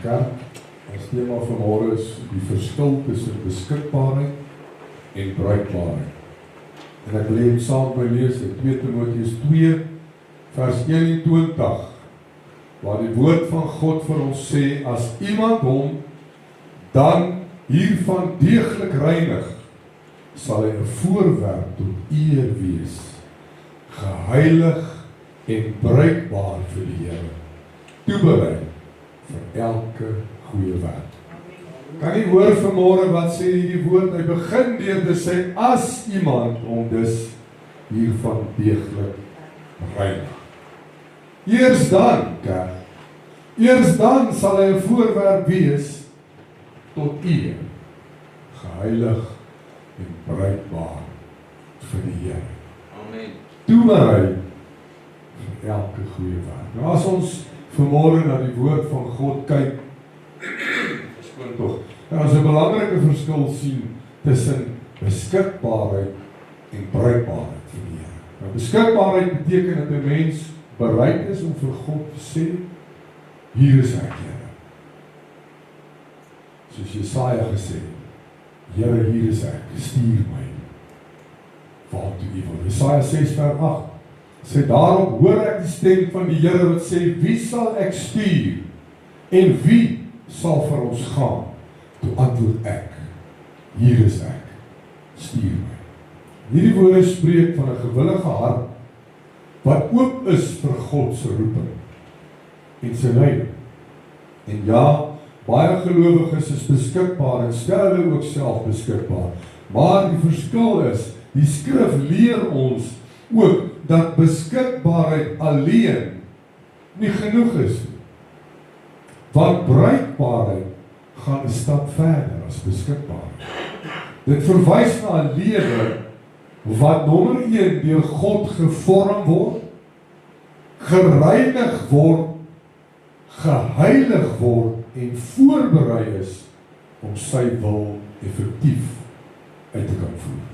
Kerk, ons thema vanmôre is die verskil tussen beskikbaarheid en bruikbaarheid. En ek wil hê saam met my lees in 2 Timoteus 2 vers 21, waar die woord van God vir ons sê, as iemand hom dan hiervan deeglik reinig, sal hy 'n voorwerp tot eer wees, geheilig en bruikbaar vir die Here, toeberei vir elke goeie werk. Kan jy hoor vanmôre wat sê hierdie woord? Hy begin deur te sê, as iemand hom dus hiervan deeglik reinig. Eers dan, kerk, eers dan sal hy 'n voorwerp wees tot eer, geheilig en bruikbaar vir die Here. Amen. Toeberei vir elke goeie werk. Nou as ons vanmôre na die woord van God kyk, verskoon tog, en ons 'n belangrike verskil sien tussen beskikbaarheid en bruikbaarheid vir die Here. Nou beskikbaarheid beteken dat 'n mens bereid is om vir God te sê, hier is ek, Here. Soos Jesaja gesê, Here, hier is ek, stuur my. Waartoe U wil. Jesaja 6 vers 8 sê, daarop hoor ek die stem van die Here wat sê, wie sal ek stuur en wie sal vir ons gaan? Toe antwoord ek, hier is ek, stuur my. Hierdie woorde spreek van 'n gewillige hart wat oop is vir God se roeping en sy leiding. En ja, baie gelowiges is beskikbaar en stel hulle ook self beskikbaar. Maar die verskil is, die skrif leer ons ook dat beskikbaarheid alleen nie genoeg is nie. Want bruikbaarheid gaan 'n stap verder as beskikbaarheid. Dit verwys na 'n lewe wat nommer 1 deur God gevorm word, gereinig word, geheilig word en voorberei is om sy wil effektief uit te kan voer.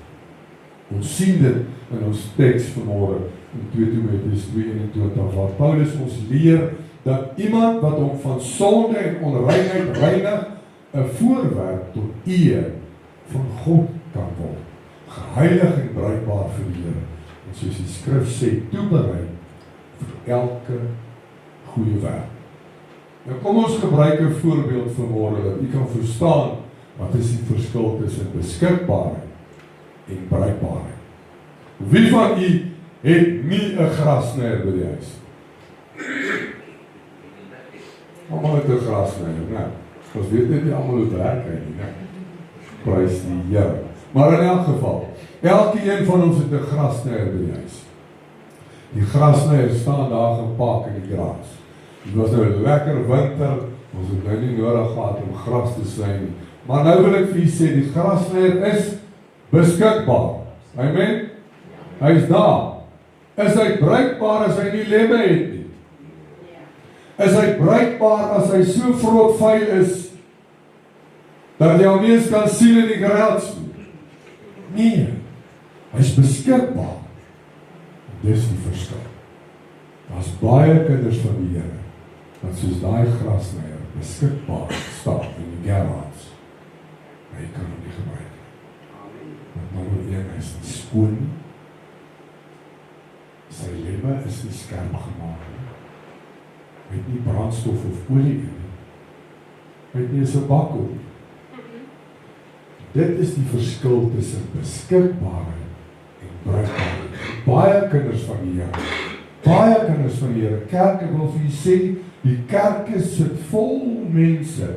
Ons sien dit in ons teks vanmôre in 2 Timoteus 2:21 waar Paulus ons leer dat iemand wat hom van sonde en onreinheid reinig 'n voorwerp tot eer van God kan word, geheilig en bruikbaar vir die Here. En soos die skrif sê, toeberei vir elke goeie werk. Nou kom ons gebruik 'n voorbeeld vanmôre dat u kan verstaan wat is die verskil tussen beskikbaarheid en bruikbaarheid. Wie van u het nie 'n grasnyer by die huis? Almal het 'n grasnyer, né? Ons weet net nie almal hoe werk hy nie, né? Prys die Here. Maar in elk geval, elkeen van ons het 'n grasnyer by die huis. Die grasnyer staan daar gepak in die gras. Dit was nou 'n lekker winter, ons het nou nie nodig gehad om gras te sny nie. Maar nou wil ek vir u sê, die grasnyer is beskikbaar. Amen? Hy is daar. Is hy bruikbaar as hy nie lemme het nie? Is hy bruikbaar as hy so vrot vuil is, dat jy hom nie eens kan sien in die garage nie? Nee, hy is beskikbaar. Dis die verskil. Daar's baie kinders van die Here wat soos daai grasnyer beskikbaar staan in die garage. Hy kan hom nie gebruik nie. Want nommer 1, hy is nie skoon nie. Sy lemme is nie skerp gemaak nie. Hy het nie brandstof of olie in nie. Hy het nie eens 'n bak op nie. Dit is die verskil tussen beskikbaarheid en bruikbaarheid. Baie kinders van die Here, baie kinders van die Here, kerk, ek wil vir julle sê, die kerke sit vol mense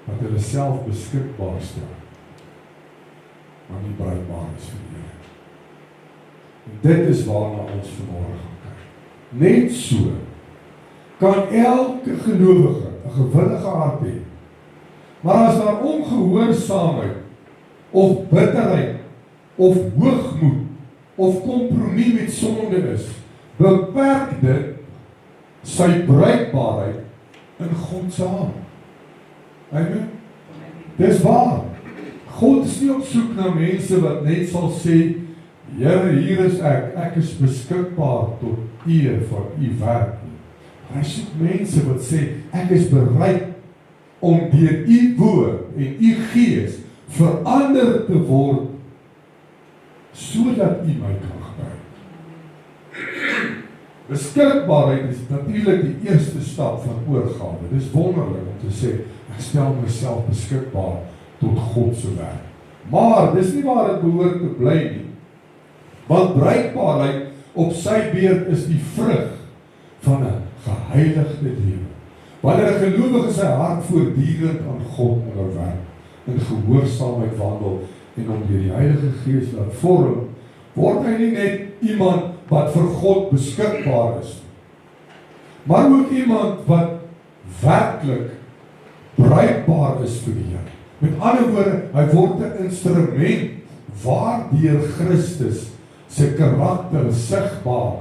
wat hulle self beskikbaar stel, maar nie bruikbaar is vir die Here. En dit is waarna ons vanmôre gaan kyk. Net so kan elke gelowige 'n gewillige hart hê. Maar as daar ongehoorsaamheid of bitterheid of hoogmoed of kompromie met sonde is, beperk dit sy bruikbaarheid in God se hand. Amen. Dis waar. God is nie op soek na mense wat net sal sê, Here, hier is ek is beskikbaar tot eer van u werk nie. Hy soek mense wat sê, ek is bereid om deur u woord en u gees verander te word, sodat u my kan gebruik. Beskikbaarheid is natuurlik die eerste stap van oorgawe. Dit is wonderlik om te sê, ek stel myself beskikbaar tot God se werk. Maar dis nie waar dit behoort te bly nie. Want bruikbaarheid op sy beurt is die vrug van 'n geheiligde lewe. Wanneer 'n gelowige sy hart voortdurend aan God onderwerp, in gehoorsaamheid wandel en hom deur die Heilige Gees laat vorm, word hy nie net iemand wat vir God beskikbaar is, maar ook iemand wat werklik bruikbaar is vir die Here. Met ander woorde, hy word 'n instrument waardeur Christus se karakter sigbaar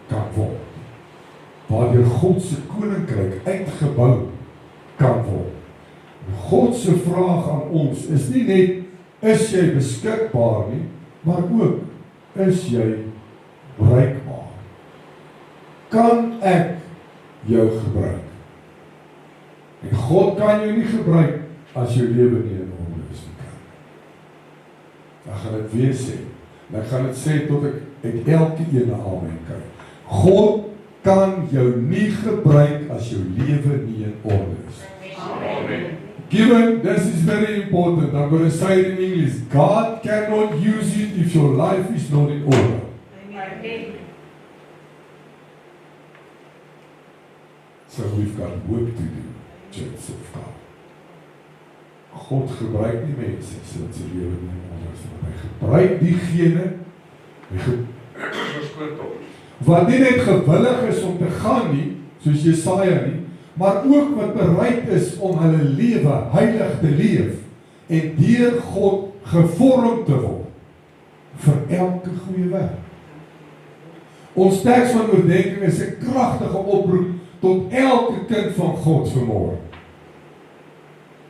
kan word. Waardeur God se koninkryk uitgebou kan word. God se vraag aan ons is nie net, is jy beskikbaar nie, maar ook, is jy bruikbaar? Kan ek jou gebruik? En God kan jou nie gebruik as jou lewe nie in orde is nie. Dan gaan dit weer sê. Dan gaan dit sê tot ek uit elke ene amen kry. God kan jou nie gebruik as jou lewe nie in orde is. Amen. Given, this is very important. I'm going to say it in English. God cannot use it if your life is not in order. Amen. So we've got work to do, church of God. God gebruik nie mense sodat sy lewe nie in orde is. Hy gebruik diegene wat nie net gewillig is om te gaan nie, soos Jesaja nie, maar ook wat bereid is om hulle lewe heilig te leef en deur God gevorm te word vir elke goeie werk. Ons teks van oordenking is 'n kragtige oproep tot elke kind van God vanmôre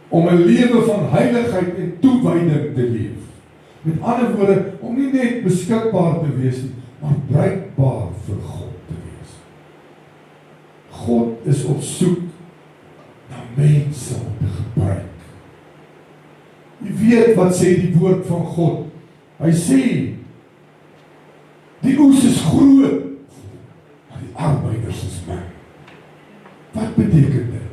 om 'n lewe van heiligheid en toewyding te leef. Met ander woorde, om nie net beskikbaar te wees nie, maar bruikbaar vir God te wees. God is op soek na mense om te gebruik. Jy weet wat sê die woord van God. Hy sê, die oes is groot, maar die arbeiders is min. Wat beteken dit?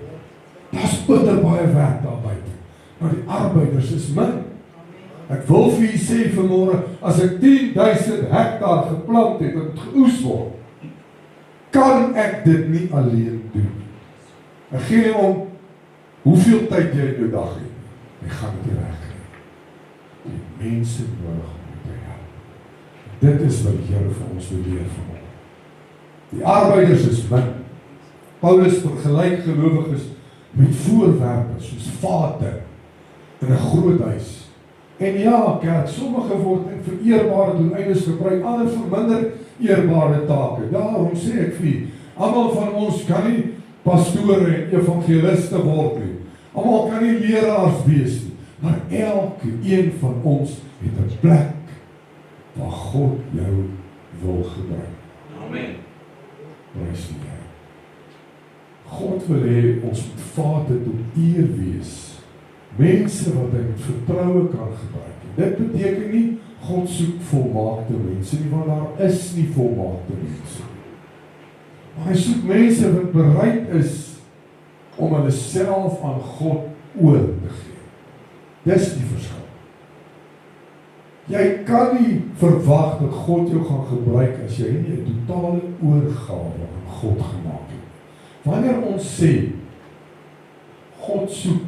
Daar's bitter baie werk daar buite, maar die arbeiders is min. Ek wil vir u sê vanmôre, as ek 10,000 hektaar geplant het en dit geoes word, kan ek dit nie alleen doen. Ek gee nie om hoeveel tyd jy in jou dag het. Jy gaan dit nie regkry. Die mense nodig om te help. Dit is wat die Here vir ons wil leer vanmôre. Die arbeiders is min. Paulus vergelyk gelowiges met voorwerpe soos vate in 'n groot huis. En ja, kerk, sommige word in vereerbare doeleindes gebruik, ander vir minder eerbare take. Daarom sê ek vir u, almal van ons kan nie pastore en evangeliste word nie. Almal kan nie leraars wees nie, maar elke een van ons het 'n plek waar God jou wil gebruik. Amen. Prys die Here. God wil hê ons moet vate tot eer wees. Mense wat hy met vertroue kan gebruik. Dit beteken nie, God soek volmaakte mense nie, want daar is nie volmaakte mense. Maar hy soek mense wat bereid is om hulle self aan God oor te gee. Dis die verskil. Jy kan nie verwag dat God jou gaan gebruik as jy nie 'n totale oorgawe aan God gemaak het. Wanneer ons sê, God soek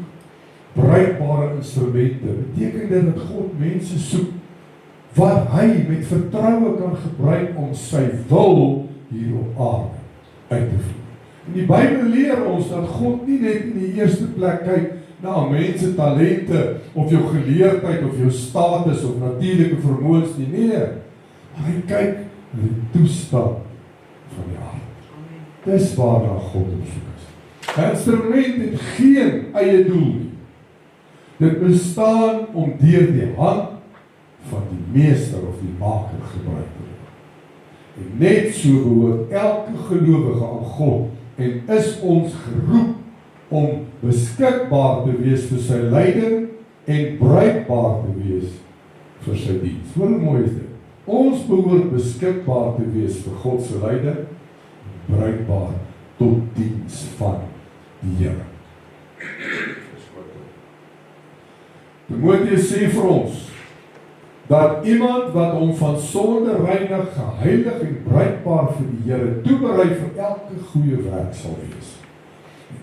bruikbare instrumente, beteken dit dat God mense soek wat hy met vertroue kan gebruik om sy wil hier op aarde uit te voer. En die Bybel leer ons dat God nie net in die eerste plek kyk na mense talente of jou geleerdheid of jou status of natuurlike vermoëns nie, nee, maar hy kyk na die toestand van die hart. Dis waarna God op soek is. 'n Instrument het geen eie doel nie. Dit bestaan om deur die hand van die meester of die maker gebruik te word. En net so behoort elke gelowige aan God en is ons geroep om beskikbaar te wees vir sy leiding en bruikbaar te wees vir sy diens. Hoe mooi is dit? Ons behoort beskikbaar te wees vir God se leiding, bruikbaar tot diens van die Here. Timoteus sê vir ons, dat iemand wat hom van sonde reinig, geheilig en bruikbaar vir die Here toeberei vir elke goeie werk sal wees.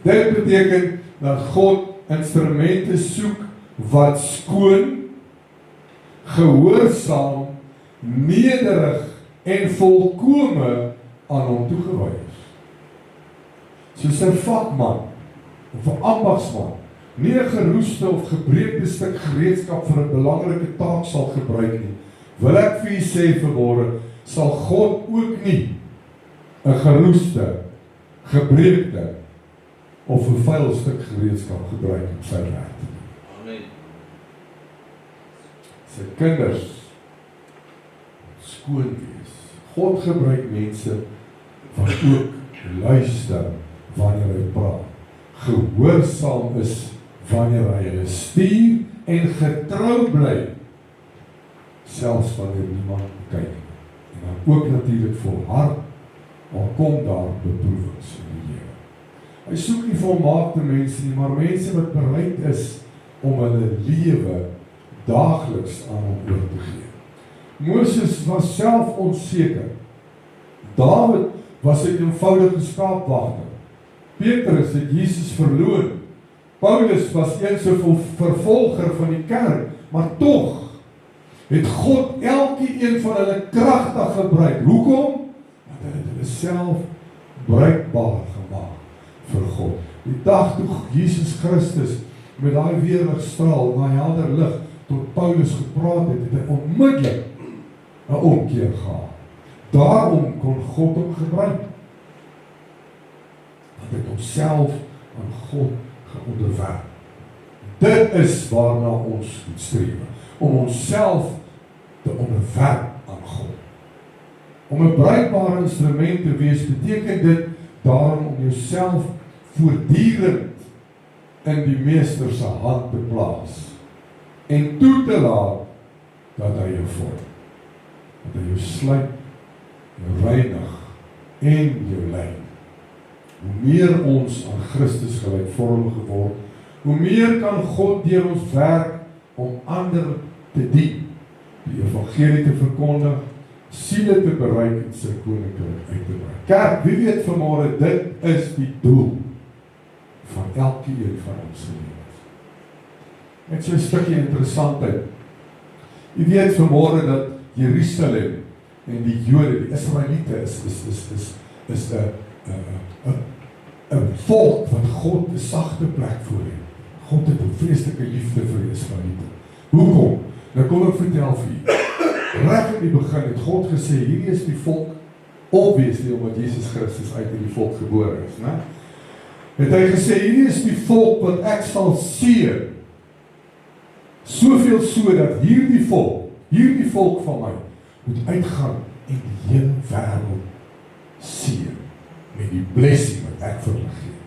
Dit beteken dat God instrumente soek wat skoon, gehoorsaam, nederig en volkome aan hom toegewy is. Soos 'n vakman of 'n ambagsman nie 'n geroeste of gebreekte stuk gereedskap vir 'n belangrike taak sal gebruik nie, wil ek vir u sê vanmôre, sal God ook nie 'n geroeste, gebreekte of 'n vuil stuk gereedskap gebruik om sy werk te doen. Amen. Sy kinders skoon wees. God gebruik mense wat ook luister wanneer hy praat, gehoorsaam is wanneer hy hulle stuur en getrou bly, selfs wanneer niemand kyk. En dan ook natuurlik volhard, al kom daar beproewings in die lewe. Hy soek nie volmaakte mense nie, maar mense wat bereid is om hulle lewe daagliks aan hom oor te gee. Moses was self onseker. Dawid was 'n eenvoudige skaapwagter. Petrus het Jesus verloon. Paulus was eens 'n vervolger van die kerk, maar tog het God elkeen van hulle kragtig gebruik. Hoekom? Want hy het hulle self bruikbaar gemaak vir God. Die dag toe Jesus Christus met daai weerligstraal, daai helder lig tot Paulus gepraat het, het hy onmiddellik 'n omkeer gehad. Daarom kon God hom gebruik. Want hy het homself aan God geonderwerp. Dit is waarna ons moet streef, om onsself te onderwerp aan God. Om 'n bruikbare instrument te wees, beteken dit daarom om jouself voortdurend in die meester se hand te plaas en toe te laat dat hy jou vorm, dat hy jou sluit, jou reinig en jou lei. Hoe meer ons aan Christus gelykvormig word, hoe meer kan God deur ons werk om ander te dien, die evangelie te verkondig, siele te bereik en sy koninkryk uit te brei. Kerk, wie weet vanmôre, dit is die doel van elkeen van ons lewens. Net so 'n stukkie interessantheid. Jy weet vanmôre dat Jerusalem en die Jode, die Israeliete is 'n volk wat God 'n sagte plek voor het. God het 'n vreeslike liefde vir die Israeliete. Hoekom? Nou kom ek vertel vir u. Reg in die begin het God gesê, hierdie is die volk, obviously omdat Jesus Christus uit hierdie volk gebore is, né? Het hy gesê, hierdie is die volk wat ek sal seën. Soveel so dat hierdie volk van my, moet uitgaan en die hele wêreld seën met die blessing wat ek vir hulle gee.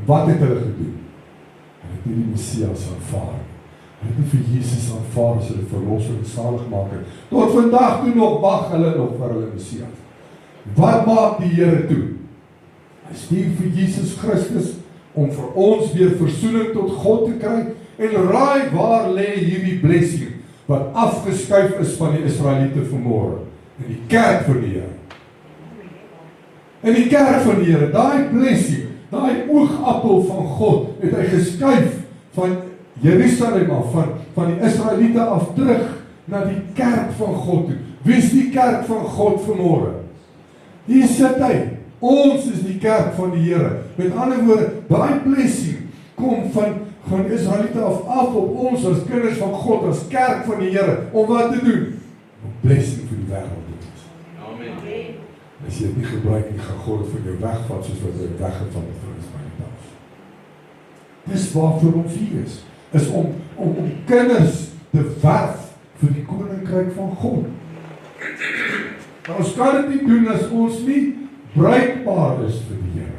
Wat het hulle gedoen? Hulle het nie die Messias aanvaar. Hulle het nie vir Jesus aanvaar as hulle verlosser en saligmaker. Tot vandag toe nog wag hulle nog vir hulle Messias. Wat maak die Here toe? Hy stuur vir Jesus Christus om vir ons weer versoening tot God te kry. En raai waar lê hierdie blessing wat afgeskuif is van die Israeliete vanmôre? In die kerk van die Here. In die kerk van die Here, daai blessing, daai oogappel van God, het hy geskuif van Jerusalem af, van die Israeliete af terug na die kerk van God toe. Wie is die kerk van God vanmôre? Hier sit hy. Ons is die kerk van die Here. Met ander woorde, daai blessing kom van Israeliete af op ons as kinders van God, as kerk van die Here, om wat te doen? Om blessing vir die wêreld te doen. Amen. As jy dit nie gebruik nie, gaan God vir jou wegvat, soos wat hy weggevat het van Israeliete af. Dis waarvoor ons hier is om kinders te werf vir die koninkryk van God. Maar ons kan dit nie doen as ons nie bruikbaar is vir die Here.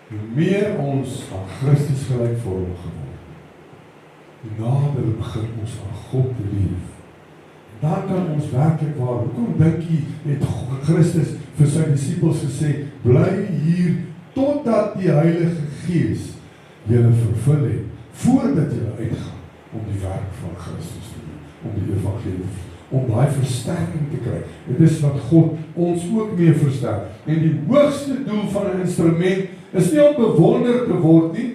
hoe meer ons aan Christus gelykvormig geword, hoe nader begin ons aan God te leef. Dan kan ons werklik waar, hoekom dink jy, het Christus vir sy disippels gesê, bly hier, totdat die Heilige Gees julle vervul het, voordat julle uitgaan, om die werk van Christus te doen, om die evangelie, om daai versterking te kry. Dit is wat God ons ook mee versterk. En die hoogste doel van 'n instrument, is nie om bewonder te word nie,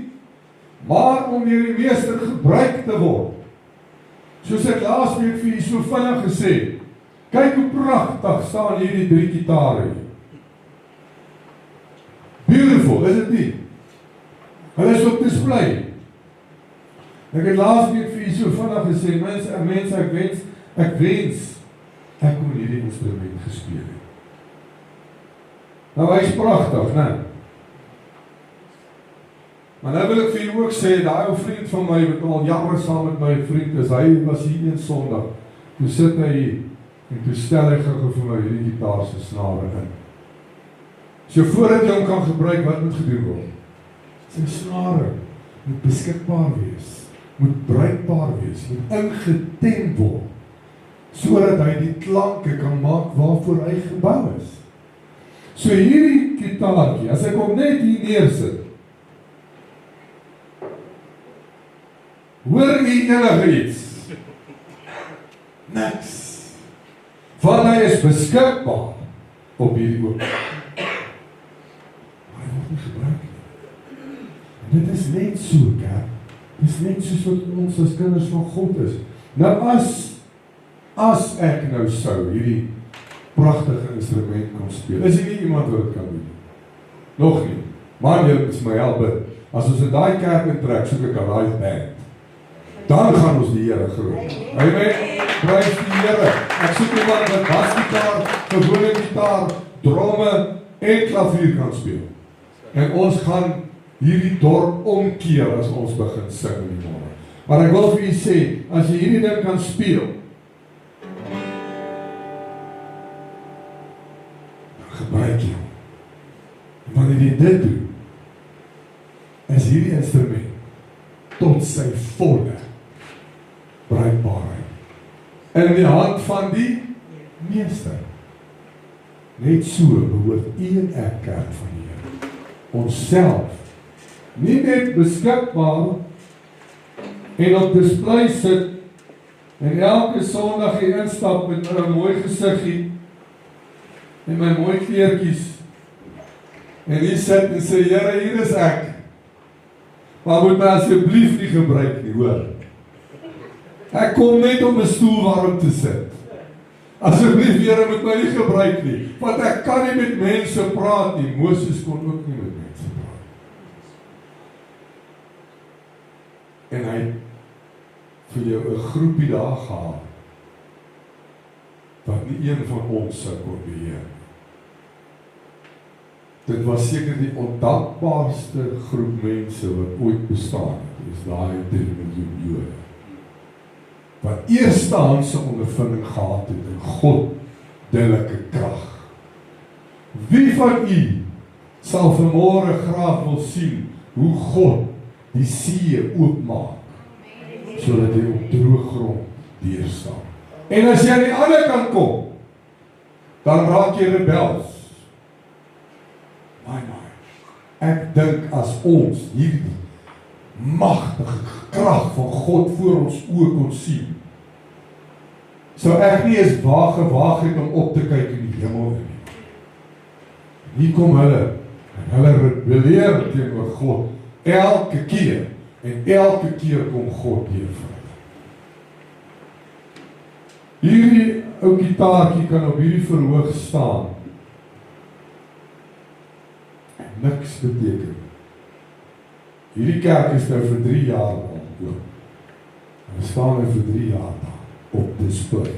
maar om deur die meester gebruik te word. Soos ek laas week vir julle so vinnig gesê, kyk hoe pragtig staan hierdie 3 gitare hier. Beautiful, is dit nie? Hulle is op display. Ek het laas week vir julle so vinnig gesê, mense, ek wens, ek kon hierdie instrument gespeel het. Nou, hy is pragtig, né? Maar nou wil ek vir julle ook sê, daai ou vriend van my, wat al jare saam met my vriend is, hy was hier een Sondag, toe sit hy hier, en toe stel hy gou vir my hierdie gitaar se snare in. So voordat jy hom kan gebruik, wat moet gedoen word? Sy snare moet beskikbaar wees, moet bruikbaar wees, moet ingetem word, sodat hy die klanke kan maak waarvoor hy gebou is. So hierdie gitaartjie, as ek hom net hier neersit, hoor jy enige iets? Niks. Want hy is beskikbaar op hierdie oop. Maar hy word nie gebruik nie. En dit is net so, kerk. Dit is net soos wat ons as kinders van God is. Nou as ek nou sou hierdie pragtige instrument kon speel, is nie iemand wat dit kan doen. Nog nie. Maar jy is my help. As ons in daai kerk intrek, soek ek 'n live band. Dan gaan ons die Here groot. Amen. Prys die Here. Ek soek iemand wat basgitaar, gewone gitaar, dromme en klavier kan speel. En ons gaan hierdie dorp omkeer as ons begin sing in die môre. Maar ek wil vir julle sê, as jy hierdie ding kan speel, gebruik jy hom. Wanneer jy dit doen, is hierdie instrument tot sy volle bruikbaarheid in die hand van die meester. Net so behoort u en ek, kerk van die Here, onsself nie net beskikbaar en op display sit en elke Sondag hier instap met 'n mooi gesiggie en my mooi kleertjies en hier sit en sê, Here, hier is ek. Maar moet my asseblief nie gebruik nie, hoor. Ek kom net om 'n stoel waarom te sit. Asseblief, Here, moet my nie gebruik nie, want ek kan nie met mense praat nie. Moses kon ook nie met mense praat. En hy het vir jou 'n groepie daar gehad, wat nie een van ons sou kon beheer. Dit was seker die ondankbaarste groep mense wat ooit bestaan het, is daai 3 miljoen Jode. Wat eerstehandse ondervinding gehad het in goddelike krag. Wie van u sal vanmôre graag wil sien hoe God die see oopmaak, sodat hy op droë grond deurstaan? En as jy aan die ander kant kom, dan raak jy rebels. Ek dink as ons hierdie magtige krag van God voor ons oë kon sien, sou ek nie eens gewaag het om op te kyk in die hemel nie. Hier kom hulle, en hulle rebelleer teenoor God, elke keer, en elke keer kom God deur vir hulle. Hierdie ou gitaartjie kan op hierdie verhoog staan, niks beteken. Hierdie kerk is nou vir 3 jaar oop. En we staan nou vir 3 jaar daar op display.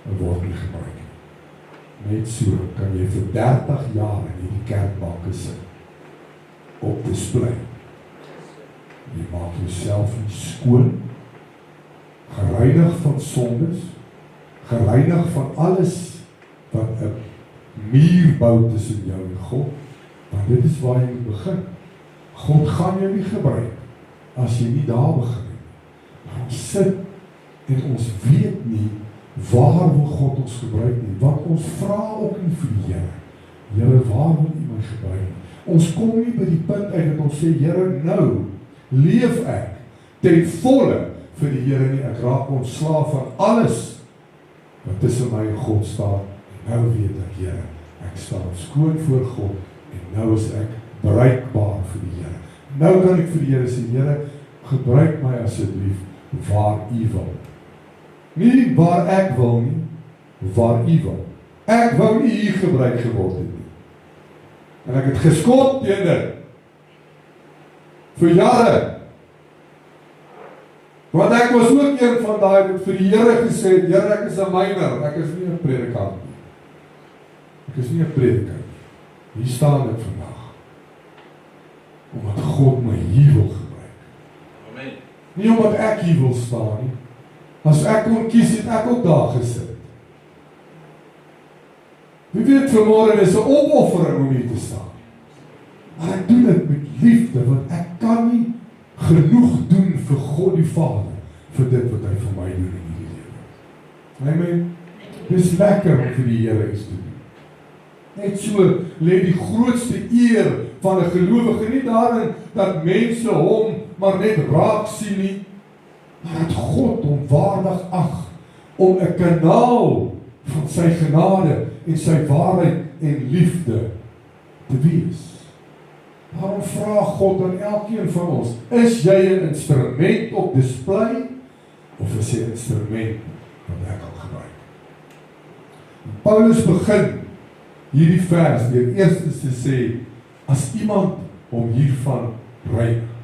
En word nie gebruik. Net so kan jy vir 30 jaar in hierdie kerkbanke sit. Op display. Jy maak jouself skoon, gereinig van sondes, gereinig van alles wat 'n muur bou tussen jou en God. Maar dit is waar jy moet begin. God gaan jou nie gebruik as jy nie daar begin nie. Ons sit en ons weet nie waar wil God ons gebruik nie, want ons vra ook nie vir die Here. Here, waar wil U my gebruik nie? Ons kom nie by die punt uit dat ons sê, Here, nou leef ek ten volle vir die Here nie. Ek raak ontslaaf van alles wat tussen my en God staan. En nou weet ek, Here, ek staan skoon voor God en nou is ek bereikbaar vir die Here. Nou kan ek vir die Here sê, Here, gebruik my asseblief waar U wil. Nie waar ek wil nie, waar U wil. Ek wou nie hier gebruik geword het nie. En ek het geskot teen dit. Vir jare. Want ek was ook een van daai wat vir die Here gesê het, Here, ek is 'n myner, ek is nie 'n predikant nie. Ek is nie 'n predikant nie. Hier staan dit vandag. Omdat God my hier wil gebruik. Amen. Nie omdat ek hier wil staan nie. As ek kon kies, het ek ook daar gesit. Wie weet, vanmorgen is 'n opoffering om hier te staan. Maar ek doen dit met liefde, want ek kan nie genoeg doen vir God die Vader, vir dit wat hy vir my doen in die lewe. Amen. Dis lekker om vir die Here iets te doen. Net so lê die grootste eer van 'n gelowige nie daarin dat mense hom maar net raak sien nie, maar dat God hom waardig ag om 'n kanaal van sy genade en sy waarheid en liefde te wees. Daarom vra God aan elkeen van ons, is jy 'n instrument op display, of is jy 'n instrument wat ek kan gebruik? Paulus begin hierdie vers deur eerstens te sê, as iemand hom hiervan reinig.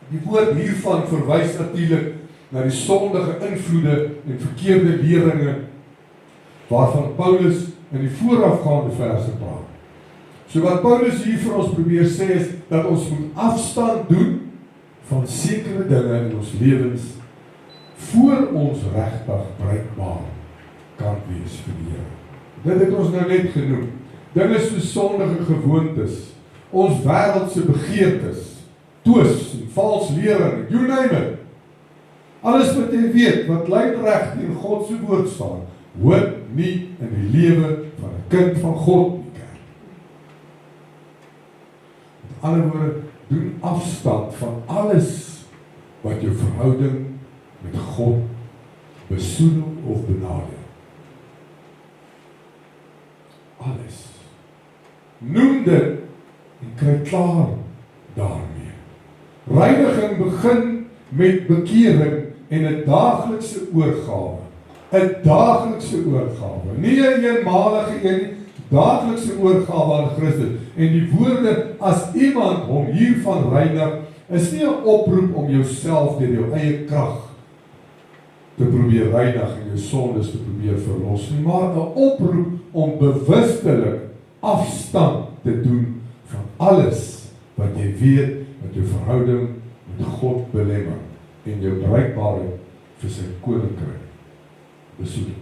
Die woord hiervan verwys natuurlik na die sondige invloede en verkeerde leringe waarvan Paulus in die voorafgaande verse praat. So wat Paulus hier vir ons probeer sê is dat ons moet afstand doen van sekere dinge in ons lewens voor ons regtig bruikbaar kan wees vir die Here. Dit het ons nou net genoem. Dinge soos sondige gewoontes, ons wêreldse begeertes, twis en vals lering, you name it. Alles wat jy weet, wat lynreg teen God se woord staan, hoort nie in die lewe van 'n kind van God nie. Met ander woorde, doen afstand van alles wat jou verhouding met God besoedel of benadeel. Alles. Noem dit en kry klaar daarmee. Reiniging begin met bekering en 'n daaglikse oorgawe. 'n Daaglikse oorgawe. Nie 'n eenmalige een, daaglikse oorgawe aan Christus. En die woorde, as iemand hom hiervan reinig, is nie 'n oproep om jouself deur jou eie krag te probeer reinig en jou sondes te probeer verlos nie, maar 'n oproep om bewustelik afstand te doen van alles wat jy weet wat jou verhouding met God belemmer en jou bereikbaarheid vir sy koninkryk besoedel.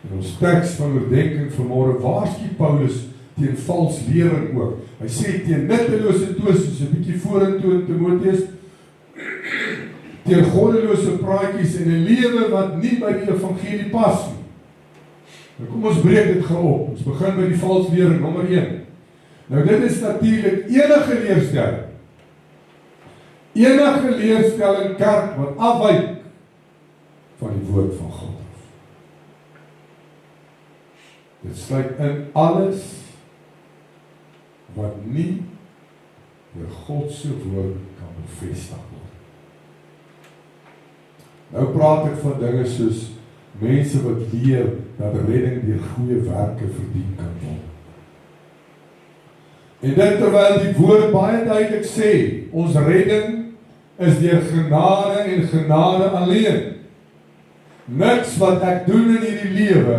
In ons teks van oordeenking vanmôre waarsku Paulus teen vals lering ook. Hy sê teen nuttelose twis, 'n bietjie vorentoe in Timoteus, teen goddelose praatjies en 'n lewe wat nie by die evangelie pas nie. Nou kom ons breek dit gou op. Ons begin by die vals lering, nommer 1. Nou dit is natuurlik enige leerstelling. Enige leerstelling kerk wat afwyk van die woord van God. Dit sluit in alles wat nie deur God se woord kan bevestig word. Nou praat ek van dinge soos mense wat leer dat redding deur goeie werke verdien kan word. En dit terwyl die woord baie duidelik sê, ons redding is deur genade en genade alleen. Niks wat ek doen in hierdie lewe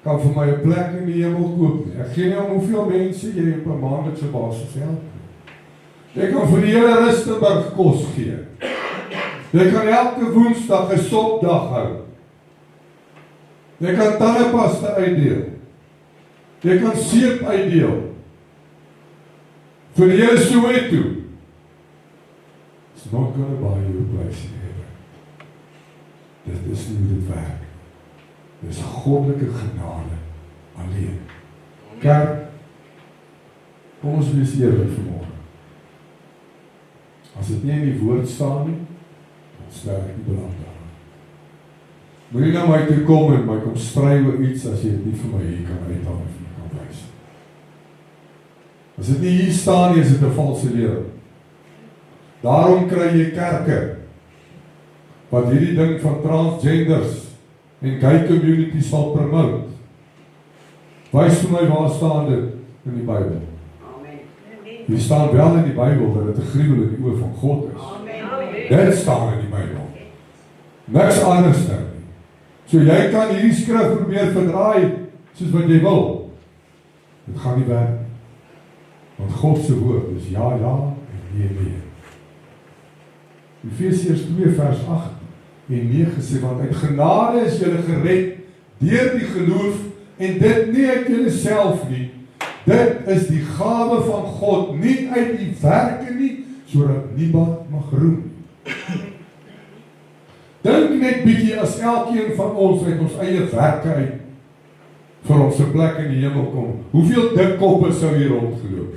kan vir my 'n plek in die hemel koop nie. Ek gee nie om hoeveel mense jy op 'n maandelikse basis help nie. Jy kan vir die hele Rustenburg kos gee. Jy kan elke Woensdag 'n sopdag hou. Jy kan tandepasta uitdeel. Jy kan seep uitdeel vir die hele Soweto. It's not going to buy you a place in heaven. Dit is nie hoe dit werk. Dit is goddelike genade alleen. Kerk, kom ons wees eerlik vanmôre. As dit nie in die woord staan nie, dan stel ek nie belang daaraan. Moenie na my toe kom en my kom stry oor iets as jy dit nie vir my hier kan uithaal en vir my kan wys. As dit nie hier staan nie, is dit 'n valse leer. Daarom kry jy kerke wat hierdie ding van transgenders en gay community sal promote. Wys vir my waar staan dit in die Bybel? Hier staan wel in die Bybel dat dit 'n gruwel in die oë van God is. Dit staan in die Bybel. Niks anders nie. So jy kan hierdie skrif probeer verdraai soos wat jy wil. Dit gaan nie werk nie. Want God se woord is ja en nee. Efesiërs 2 vers 8 en 9 sê, want uit genade is julle gered deur die geloof en dit nie uit julleself nie. Dit is die gawe van God, nie uit die werke nie, sodat niemand mag roem. Dink net bietjie as elkeen van ons uit ons eie werke uit vir ons 'n plek in die hemel kom. Hoeveel dik koppe sou hier rondgeloop?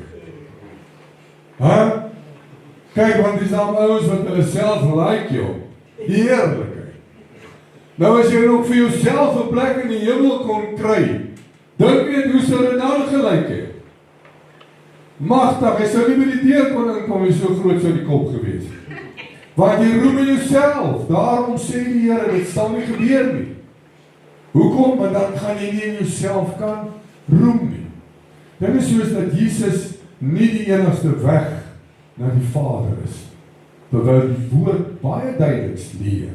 Kyk, want dis al ouens wat hulle self like, joh. Heerlikheid. Nou as jy ook vir jouself 'n plek in die hemel kon kry, dink net hoe sou dit dan gelyk het? Magtig, hy sou nie by die deur kon inkom, hy so groot sou die kop gewees. Want jy roem in jouself, daarom sê die Here, dit sal nie gebeur nie. Hoekom? Want dan gaan jy nie in jouself kan roem nie. Dit is soos dat Jesus nie die enigste weg na die Vader is, terwyl die woord baie duidelik leer,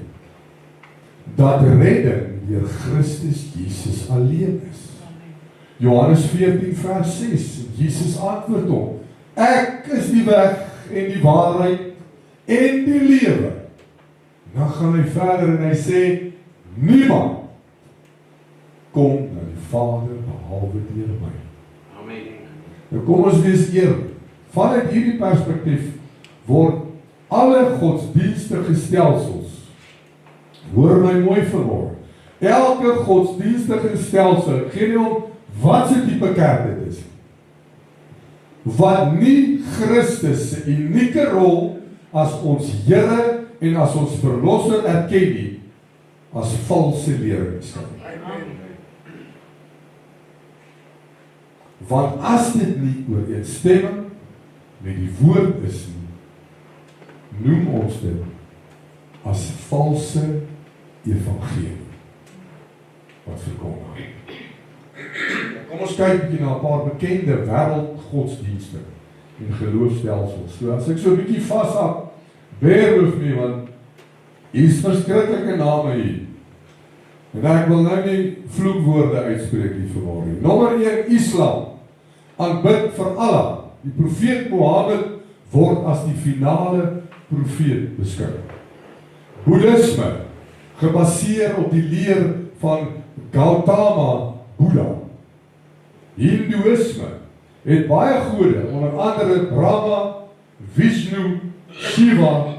dat redding deur Christus Jesus alleen is. Johannes 14 vers 6, Jesus antwoord hom, ek is die weg en die waarheid en die lewe. Dan gaan hy verder en hy sê, niemand kom na die Vader behalwe deur my. Amen. Nou kom ons wees eerlik. Vanuit hierdie perspektief word alle godsdienstige stelsels, hoor my mooi vanmôre, elke godsdienstige stelsel, geen nie om wat se tipe kerk dit is, wat nie Christus se unieke rol as ons Here en as ons verlosser erken nie, as valse lering beskou. Want as dit nie ooreenstemming met die woord is nie, noem ons dit as valse evangelie wat verkondig. Kom ons kyk bietjie na 'n paar bekende wêreldgodsdienste en geloofstelsels. So as ek so 'n bietjie vashak, bear with me, want hier's verskriklike name hier. En ek wil nou nie vloekwoorde uitspreek hier vanmôre nie. Nommer 1, Islam. Aanbid vir Allah. Die profeet Mohammed word as die finale profeet beskou. Boeddhisme, gebaseer op die leer van Gautama Boeddha. Hindoeïsme het baie gode, onder andere Brahma, Vishnu, Shiva,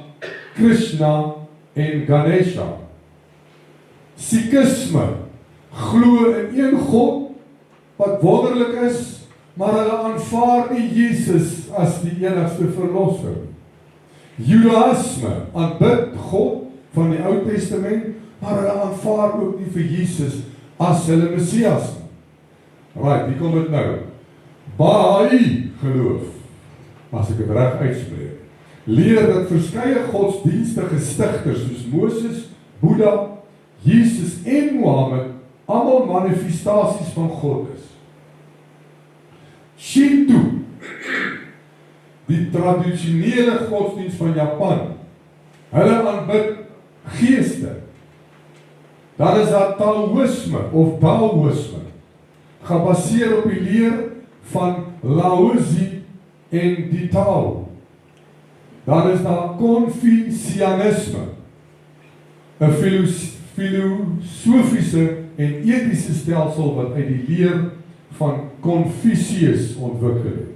Krishna en Ganesha. Sikhisme glo in een God wat wonderlik is, maar hulle aanvaar nie Jesus as die enigste verlosser. Judaïsme aanbid God van die Ou Testament, maar hulle aanvaar ook nie vir Jesus as hulle Messias nie. Right, wie kom dit nou? Baha'i geloof, as ek dit reg uitspreek, leer dat verskeie godsdienstige stigters soos Moses, Boeddha, Jesus en Mohammed almal manifestasies van God is. Shinto, die tradisionele godsdienst van Japan, hulle aanbid geeste. Dan is daar Taoïsme of Taoïsme, gebaseer op die leer van Laozi en die Tao. Dan is daar Confucianisme, 'n filosofiese en etiese stelsel wat uit die leer van Confucius ontwikkel het.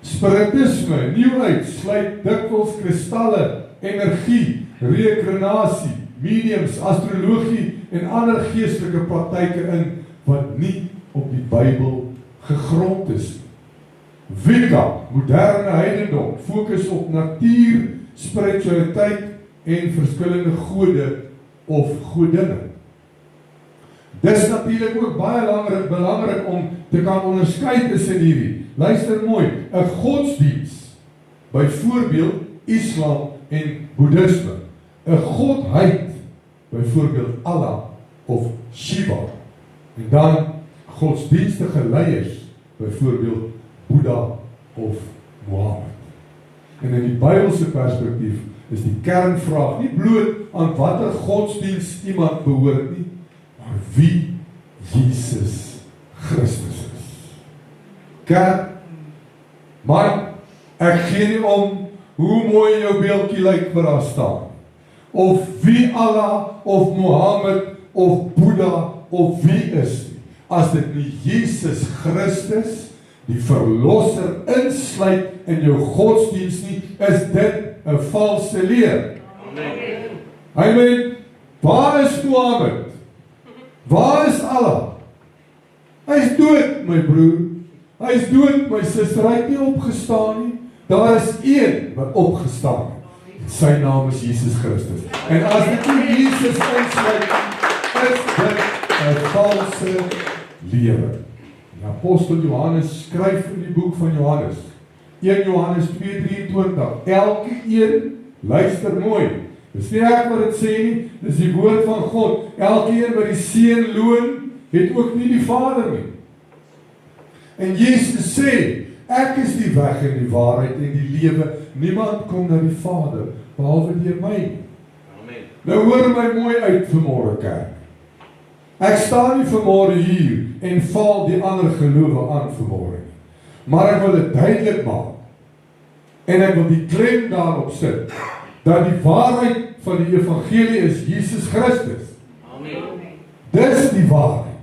Spiritisme, New Age, sluit dikwels kristalle, energie, reïnkarnasie, mediums, astrologie en ander geestelike praktyke in wat nie op die Bybel gegrond is. Wicca, moderne heidendom, fokus op natuur, spiritualiteit en verskillende gode of godinne. Dis natuurlik ook baie belangrik om te kan onderskei tussen hierdie. Luister mooi, 'n godsdiens, byvoorbeeld Islam en Boeddhisme. 'n godheid, byvoorbeeld Allah of Shiva. En dan godsdienstige leiers, byvoorbeeld Boeddha of Mohammed. En in die Bybelse perspektief is die kernvraag nie bloot aan watter godsdienst iemand behoort nie, maar wie Jesus Christus is. Kerk, man, ek gee nie om hoe mooi jou beeldjie lyk waar daar staan, of wie Allah of Mohammed of Boeddha of wie is nie, as dit nie Jesus Christus, die verlosser insluit in jou godsdienst nie, is dit 'n valse leer. Amen. Waar is Mohammed? Waar is Allah? Hy is dood, my broer. Hy is dood, my suster. Hy het nie opgestaan nie. Daar is een wat opgestaan het. Sy naam is Jesus Christus. En as dit nie Jesus insluit, is dit 'n valse leer. Die apostel Johannes skryf in die boek van Johannes, 1 Johannes 2:23, elke een, luister mooi, dis nie ek wat dit sê nie, dis die woord van God, elke een wat die Seun loon, het ook nie die Vader nie. En Jesus sê, ek is die weg en die waarheid en die lewe, niemand kom na die Vader, behalwe deur my. Amen. Nou hoor my mooi uit vanmôre, kerk. Ek staan nie vanmôre hier en val die ander gelowe aan vanmôre nie. Maar ek wil dit duidelik maak. En ek wil die klem daarop sit, dat die waarheid van die evangelie is Jesus Christus. Amen. Dis die waarheid.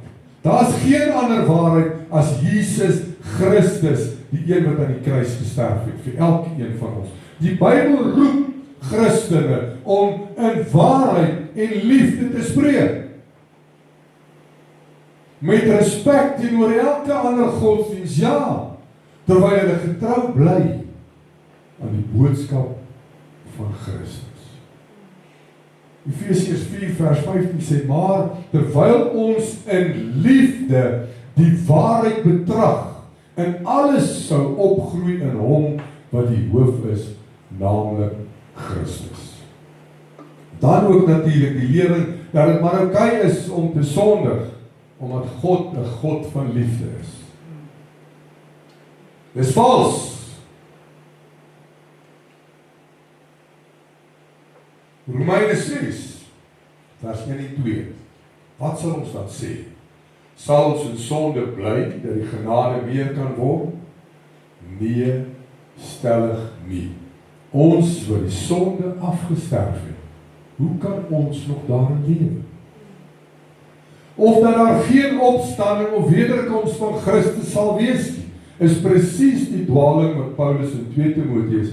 Daar's geen ander waarheid as Jesus Christus, die een wat aan die kruis gesterf het, vir elke een van ons. Die Bybel roep Christene om in waarheid en liefde te spreek. Met respek teenoor elke ander godsdienst, ja, terwyl hulle getrou bly aan die boodskap van Christus. Efesiërs 4 vers 15 sê, maar terwyl ons in liefde die waarheid betrag, en alles sou opgroei in hom wat die hoof is, naamlik Christus. Dan ook natuurlik die lering dat dit maar oukei is om te sondig, omdat God 'n God van liefde is. Dis vals. Romeine 6, vers 1 en 2. Wat sal ons dan sê? Sal ons in sonde bly, dat die genade meer kan word? Nee, stellig nie. Ons wat die sonde afgesterf het, hoe kan ons nog daarin lewe? Of dat daar geen opstanding of wederkoms van Christus sal wees nie, is presies die dwaling wat Paulus in 2 Timoteus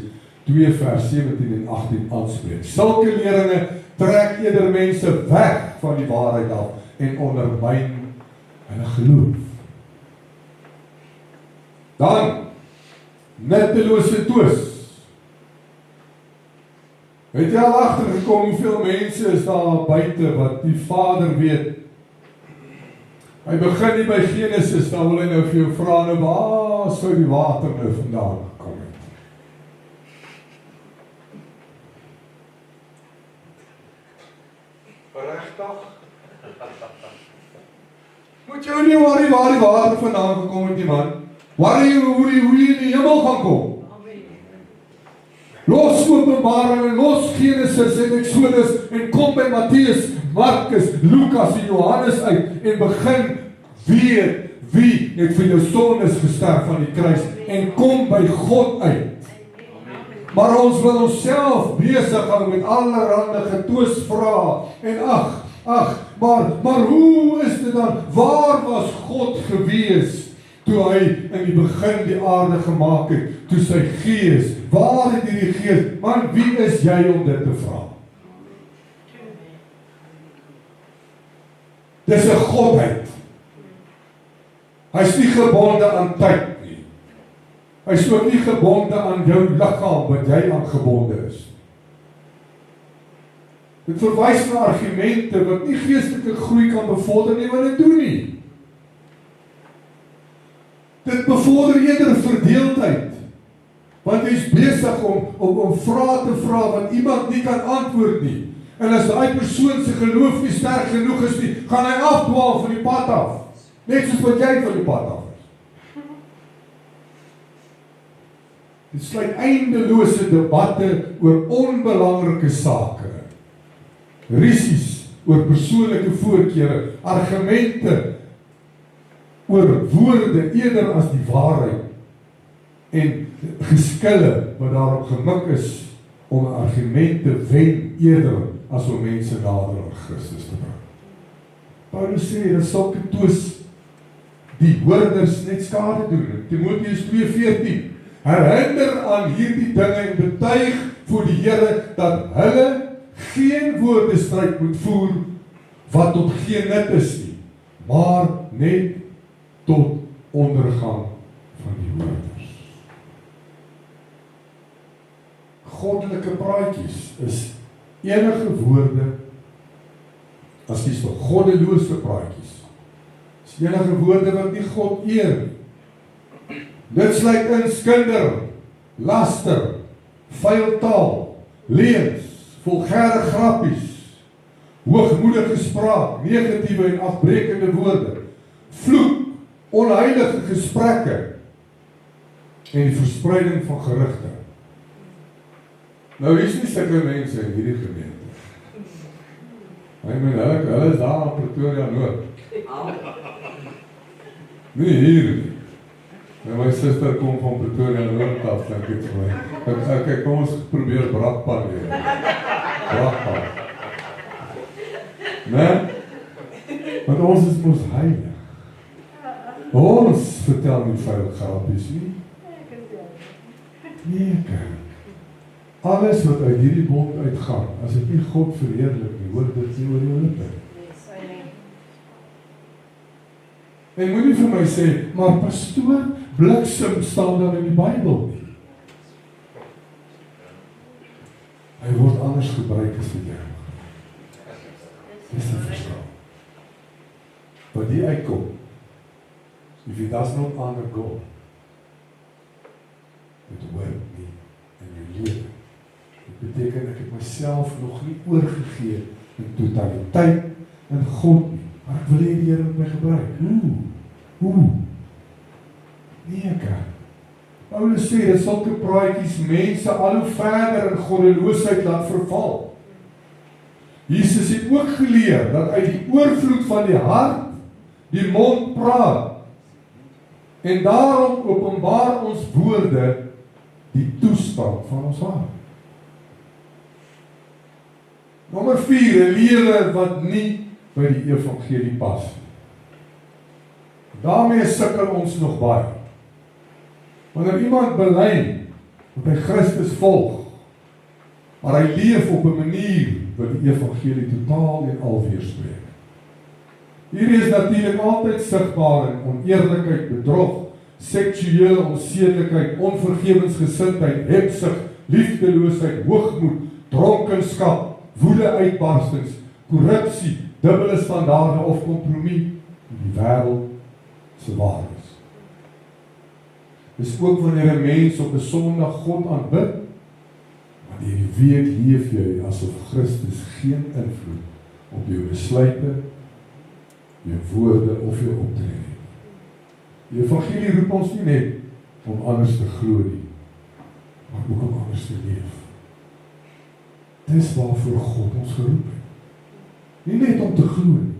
2 vers 17 en 18 aanspreek. Sulke leringe trek eerder mense weg van die waarheid af en ondermyn hulle geloof. Dan, nuttelose twis. Het jy al agtergekom hoeveel mense is daar buite wat die Vader weet? Hy begin nie by Genesis, dan wil hy nou vir jou vra, nou waar sou die water nou vandaan gekom het? Regtig? Moet jy nie worry waar die water vandaan gekom het nie, man. Worry hoe jy in die hemel gaan kom. Los Openbaring en los Genesis en Exodus en kom by Matteus, Markus, Lukas en Johannes uit en begin weet wie het vir jou sondes gesterf aan die kruis en kom by God uit. Maar ons wil onsself besig hou met allerhande getwisvrae en maar hoe is dit dan? Waar was God gewees toe hy in die begin die aarde gemaak het, toe sy gees, waar het hierdie gees, man, wie is jy om dit te vra? Dis 'n godheid. Hy is nie gebonde aan tyd nie. Hy is ook nie gebonde aan jou liggaam wat jy aan gebonde is. Dit verwys na argumente wat nie geestelike groei kan bevorder nie, wat dit doen nie. Dit bevorder eerder verdeeldheid. Want jy is besig om vrae te vra wat iemand nie kan antwoord nie. En as daai persoon se geloof nie sterk genoeg is nie, gaan hy afdwaal van die pad af. Net soos wat jy van die pad af is. Dit sluit eindelose debatte oor onbelangrike sake. Rissies oor persoonlike voorkeure, argumente oor woorde eerder as die waarheid en geskille wat daarop gemik is om 'n argument te wen eerder as om mense nader aan Christus te bring. Paulus sê dat sulke twis die hoorders net skade doen. Timoteus 2:14 herinner aan hierdie dinge en betuig voor die Here dat hulle geen woordestryd moet voer wat tot geen nut is nie, maar net tot ondergang van die hoorders. Goddelike praatjies is enige woorde, as jy vir goddelose praatjies, is enige woorde wat nie God eer nie. Dit sluit in skinder, laster, vuil taal, leuns, vulgêre grappies, hoogmoedige spraak, negatiewe en afbrekende woorde, vloek, onheilige gesprekke en die verspreiding van gerugte. Nou is nie sulke mense in hierdie gemeente. Hulle is daar in Pretoria Noord. Nie hier nie. En my suster kom van Pretoria Noord af, dink ek vir my. Kyk, kom ons probeer brakpan weer. Brakpan. Nee? Want ons is mos heilig. Ons vertel nie vuil grappies nie. Nee, kyk. Alles wat uit hierdie mond uitgaan, as dit nie God verheerlik nie, hoor dit nie oor jou lippe. En moenie vir my sê, maar pastoor, bliksem staan dan in die Bybel nie. Hy word anders gebruik as die ding. Dis die verskil. Wat die uitkom, if he does not honor God, it won't be in jou lewe. Dit beteken ek het myself nog nie oorgegee in totaliteit in God nie. Maar ek wil hê die Here moet my gebruik. Hoe? Nee, kan. Paulus sê dat sulke praatjies mense al hoe verder in goddeloosheid laat verval. Jesus het ook geleer dat uit die oorvloed van die hart die mond praat. En daarom openbaar ons woorde die toestand van ons hart. Nommer 4, 'n lewe wat nie by die evangelie pas. Daarmee sukkel ons nog baie. Wanneer iemand bely dat hy Christus volg, maar hy leef op 'n manier wat die evangelie totaal en al weerspreek. Hierdie is natuurlik altyd sigbaar in oneerlikheid, bedrog, seksuele onsedelikheid, onvergewensgesindheid, hebsug, liefdeloosheid, hoogmoed, dronkenskap, woede-uitbarstings, korrupsie, dubbele standaarde of kompromie in die wêreld se waardes. Dis ook wanneer 'n mens op 'n Sondag God aanbid, maar hierdie week leef jy asof Christus geen invloed op jou besluite, jou woorde of jou optrede het. Die evangelie roep ons nie net om anders te glo nie, maar ook om anders te leef. Dis waarvoor God ons geroep het. Nie net om te glo nie,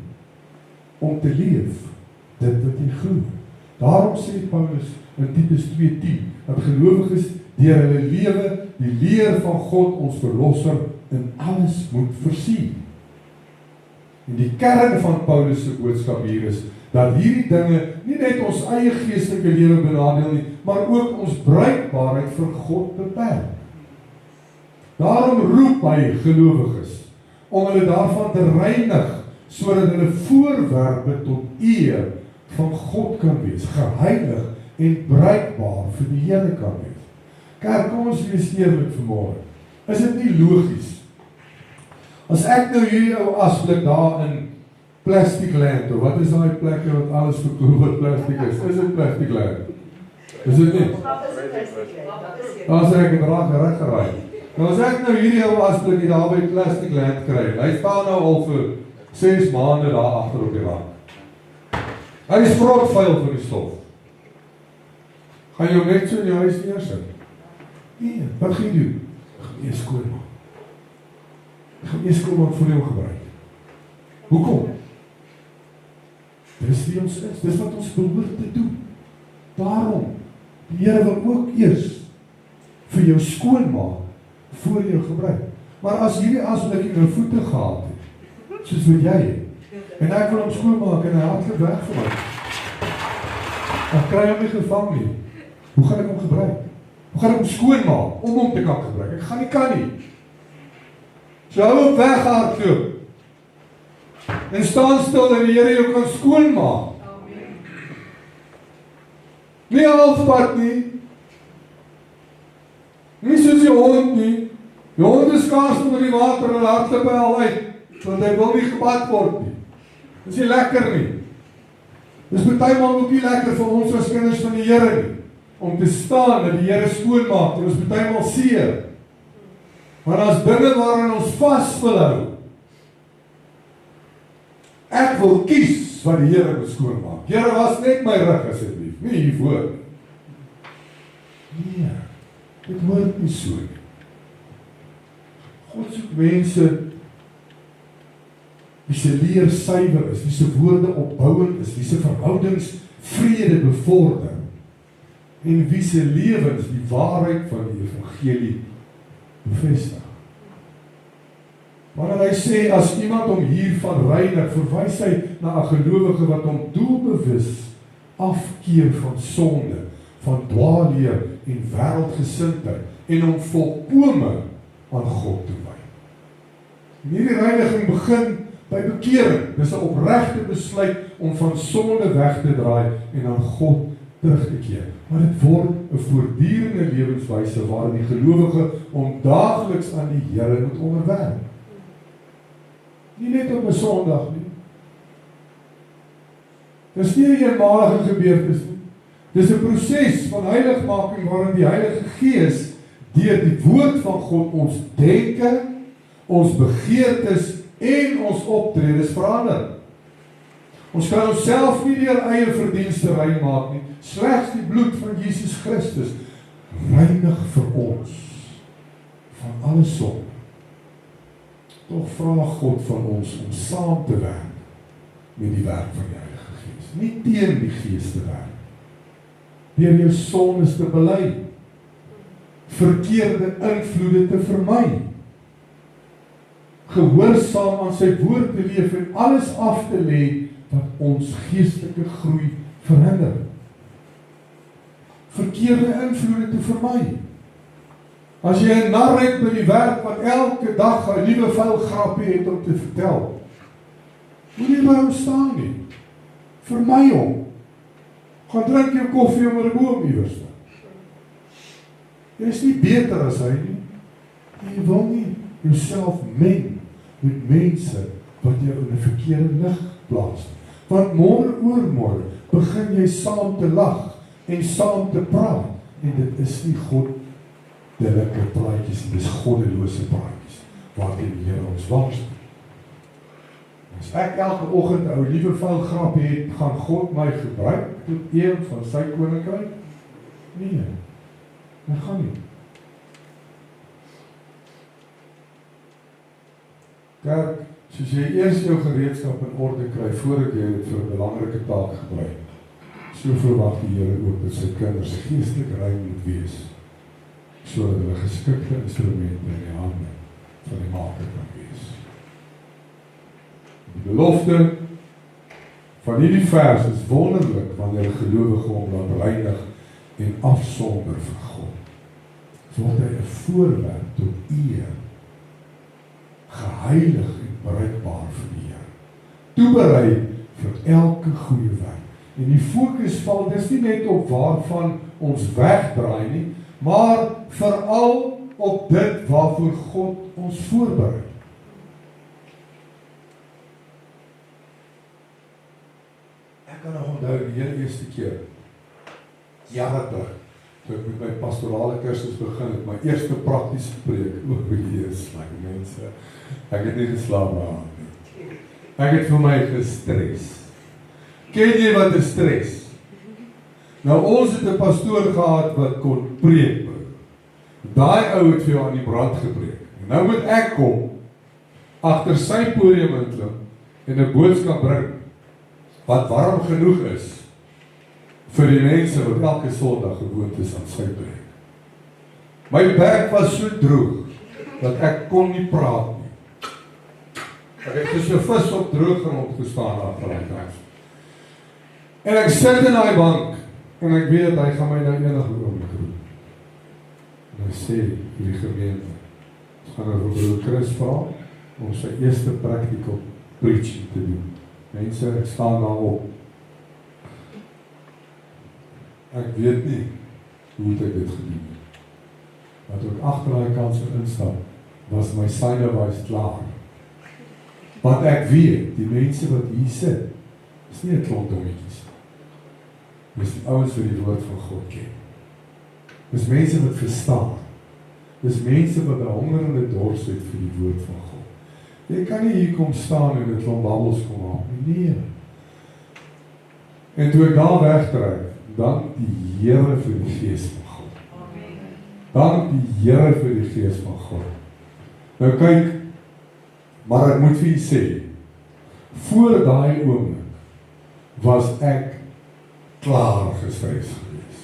om te leef dit wat jy glo. Daarom sê Paulus in Titus 2:10 dat gelowiges deur hulle lewe die leer van God ons verlosser in alles moet voorsien. En die kern van Paulus se boodskap hier is dat hierdie dinge nie net ons eie geestelike lewe benadeel nie, maar ook ons bruikbaarheid vir God beperk. Daarom roep hy gelowiges om hulle daarvan te reinig, sodat hulle voorwerpe tot eer van God kan wees, geheilig en bruikbaar vir die Here kan wees. Kerk, kom ons wees eerlik vanmôre. Is dit nie logies? As ek nou hierdie ou asblik daar in Plastic Land, of wat is daai plekke wat alles verkoop wat plastic is dit Plastic Land? Is dit nie? Daar sê ek het reg geraai. Nou as ek nou hierdie ou asblik daar by Plastic Land kry, hy staan nou al vir 6 maande daar agter op die rand. Hy is vrotvuil van die stof. Gaan jy net so in jou huis neersit? Nee, wat gaan jy doen? Ek gaan eers skoonmaak. Ek gaan eers skoonmaak voor jou gebruik. Hoekom? Dis wie ons is, dis wat ons behoort te doen. Daarom, die Here wil ook eers vir jou skoonmaak voor jou gebruik. Maar as hierdie asblik in jou voete gehad het, soos wat jy het, en ek wil hom skoonmaak en hy hardloop weg vir my, dan kry hy hom nie gevang nie. Hoe gaan ek hom gebruik? Hoe gaan ek hom skoonmaak om hom te kan gebruik? Ek gaan nie kan nie. So hou hom weg hardloop. En staan stil dat die Here jou kan skoonmaak. Nie halfpad nie. Nie soos die hond nie. Die hond is skaars onder die water en hardloop hy al uit, want hy wil nie gebad word nie. Dis nie lekker nie. Dis partymal ook nie lekker vir ons as kinders van die Here nie, om te staan dat die Here skoonmaak, en ons partymal seer. Maar as dinge waarin ons vas wil hou, ek wil kies wat die Here moet skoonmaak. Here, was net my rug asseblief, nie hiervoor. Nee, dit word nie so nie. God soek mense wie se leer suiwer is, wie se woorde opbouend is, wie se verhoudings vrede bevorder, en wie se lewens die waarheid van die evangelie bevestig. Wanneer hy sê, as iemand hom hiervan reinig, verwys hy na 'n gelowige wat hom doelbewus afkeer van sonde, van dwaalleer en wêreldgesindheid, en hom volkome aan God toewy. Hierdie reiniging begin by bekering. Dis 'n opregte besluit om van sonde weg te draai en aan God terug te keer. Maar dit word 'n voortdurende lewenswyse waarin die gelowige hom daagliks aan die Here moet onderwerp. Nie net op 'n Sondag nie. Dis nie 'n eenmalige gebeurtenis nie. Dis 'n proses van heiligmaking waarin die Heilige Gees deur die woord van God ons denke, ons begeertes en ons optredes verander. Ons kan onsself nie deur eie verdienste rein maak nie. Slegs die bloed van Jesus Christus reinig vir ons van alle sonde. Tog vra God van ons om saam te werk met die werk van die Heilige Gees. Nie teen die Gees te werk. Deur jou sondes te bely. Verkeerde invloede te vermy. Gehoorsaam aan sy woord te leef en alles af te lê wat ons geestelike groei verhinder. Verkeerde invloede te vermy. As jy 'n nar het by die werk wat elke dag 'n nuwe vuil grappie het om te vertel, moenie by hom staan nie. Vermy hom. Gaan drink jou koffie onder 'n boom iewers. Jy is nie beter as hy nie. Jy wil nie jouself meng met mense wat jou in 'n verkeerde lig plaas. Want môre oormôre begin jy saam te lag en saam te praat, en dit is nie goddelike praatjies, dit is goddelose praatjies waarteen die Here ons waarsku. As ek elke oggend 'n ou liewe vuil grappie het, gaan God my gebruik tot eer van sy koninkryk? Nee, dit gaan nie. Kerk, soos jy eers jou gereedskap in orde kry voordat jy dit vir 'n belangrike taak gebruik, so verwag die Here ook dat sy kinders geestelik rein moet wees, sodat hulle geskikte instrumente in die hande van die Maker kan wees. Die belofte van hierdie vers is wonderlik wanneer 'n gelowige hom laat reinig en afsonder vir God. Word hy 'n voorwerp tot eer, geheilig en bruikbaar vir die Here. Toeberei vir elke goeie werk. En die fokus val dis nie net op waarvan ons wegdraai nie, maar veral op dit waarvoor God ons voorberei. Ek kan nog onthou die heel eerste keer, jare terug, toe ek met my pastorale kursus begin het, my eerste praktiese preek, like mense, ek het nie geslaap aan nie. Ek het vir my gestres. Ken jy wat is stres? Nou ons het 'n pastoor gehad wat kon preek. Daai ou het vir jou aan die brand gepreek. En nou moet ek kom, agter sy podium inklim, en 'n boodskap bring, wat warm genoeg is, vir die mense wat elke Sondag gewoond is aan sy preek. My bek was so droog, dat ek kon nie praat nie. Ek het soos 'n vis op droog grond gestaan agter die kant. En ek sit in daai bank, en ek weet, hy gaan my nou enige oomblik roep. En hy sê, hierdie gemeente, ons gaan vir broer Chris vra, om sy eerste practical preaching te doen. Mense, ek staan daar op. Ek weet nie, hoe het ek dit gedoen. Maar toe ek agter daai kant so instap, was my synewys klaar. Want ek weet, die mense wat hier sit, is nie 'n klomp dommetjies. Dis die ouens wat die woord van God ken. Dis mense wat verstaan. Dis mense wat 'n honger en 'n dors het vir die woord van God. Jy kan nie hier kom staan en 'n klomp babbels kom haal. Nee. En toe ek daar wegtrek, dank die Here vir die Gees van God. Dank die Here vir die Gees van God. Nou kyk, maar ek moet vir u sê, voor daai oomblik was ek klaar gestres gewees.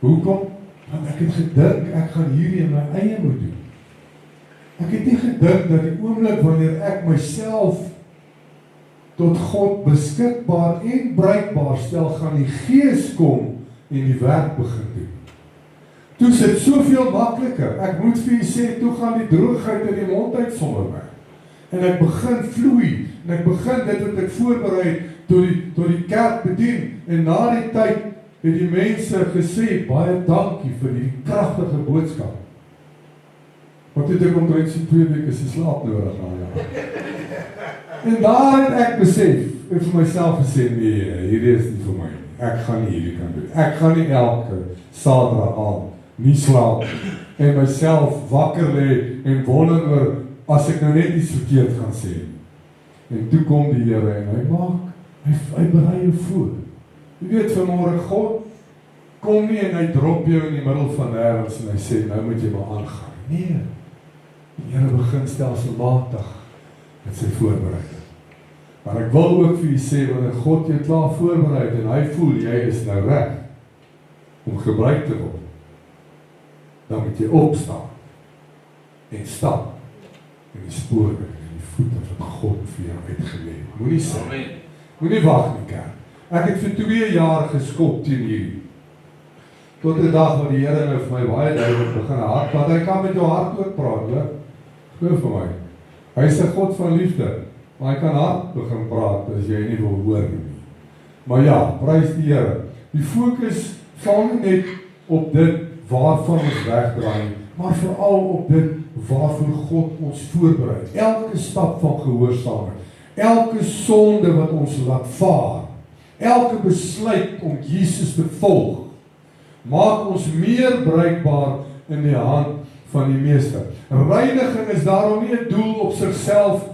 Hoekom? Want ek het gedink, ek gaan hierdie in my eie moet doen. Ek het nie gedink dat die oomblik wanneer ek myself tot God beskikbaar en bruikbaar stel, gaan die Gees kom en die werk begin doen. Toe is dit soveel makliker. Ek moet vir u sê, toe gaan die droogheid in die mond uit sommer weg. En ek begin vloei, en ek begin dit wat ek voorberei tot die kerk bedien, en na die tyd het die mense gesê, baie dankie vir die kragtige boodskap. Want dit ek omtrent sien 2 weke se slaap nodig na. En daar het ek besef, en vir myself gesê, nee, hierdie is nie vir my nie. Ek gaan nie hierdie kan doen. Ek gaan nie elke Saterdag aand nie slaap en myself wakker lê en wonder oor as ek nou net iets verkeerd gaan sê. En toe kom die Here en hy berei jou voor. Jy weet vanmôre, God kom nie en hy drop jou in die middel van nêrens en hy sê, nou moet jy maar aangaan. Nee, die Here begin stelselmatig met sy voorbereiding. Maar ek wil ook vir u sê, wanneer God jou klaar voorberei en hy voel, jy is nou reg om gebruik te word, dan moet jy opstaan en stap in die spore en die voete wat God vir jou uitgelê het. Moenie sê, moenie wag nie, kerk. Ek het vir 2 jaar geskop teen hierdie. Tot die dag wat die Here nou vir my baie duidelik begin hart, want hy kan met jou hart ook praat, hoor. Glo vir my. Hy is 'n God van liefde, maar hy kan hard begin praat as jy nie wil hoor nie. Maar ja, prys die Here. Die fokus val nie net op dit waarvan ons wegdraai, maar veral op dit waarvoor God ons voorberei. Elke stap van gehoorsaamheid, elke sonde wat ons laat vaar, elke besluit om Jesus te volg, maak ons meer bruikbaar in die hand van die Meester. Reiniging is daarom nie 'n doel op sigself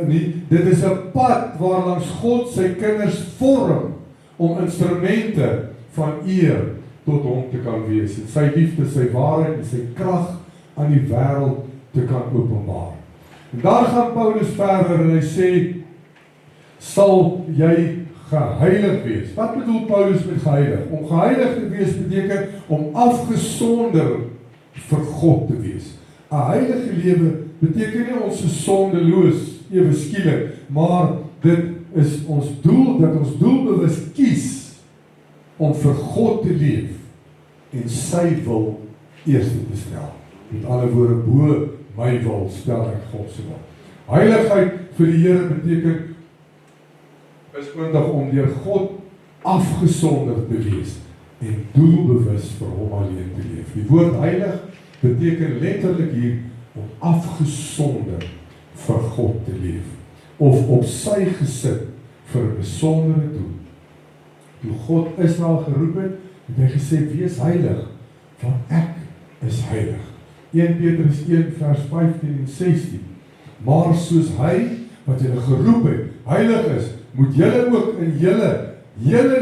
nie. Dit is 'n pad waarlangs God sy kinders vorm om instrumente van eer tot hom te kan wees. En sy liefde, sy waarheid en sy krag aan die wêreld te kan openbaar. En daar gaan Paulus verder en hy sê, sal jy geheilig wees. Wat bedoel Paulus met geheilig? Om geheilig te wees beteken om afgesonder vir God te wees. 'n Heilige lewe beteken nie ons is sondeloos ewe skielik, maar dit is ons doel, dat ons doelbewus kies om vir God te leef en sy wil eerste te stel. Met ander woorde, bo my wil stel ek God se wil. Heiligheid vir die Here beteken is nodig om deur God afgesonder te wees en doelbewus vir hom alleen te leef. Die woord heilig beteken letterlik hier om afgesonder vir God te leef of op sy gesit vir 'n besondere doel. Toe God Israel geroep het, het hy gesê, wees heilig, want ek is heilig. 1 Petrus 1 vers 15 en 16. Maar soos hy, wat julle geroep het, heilig is, moet julle ook in julle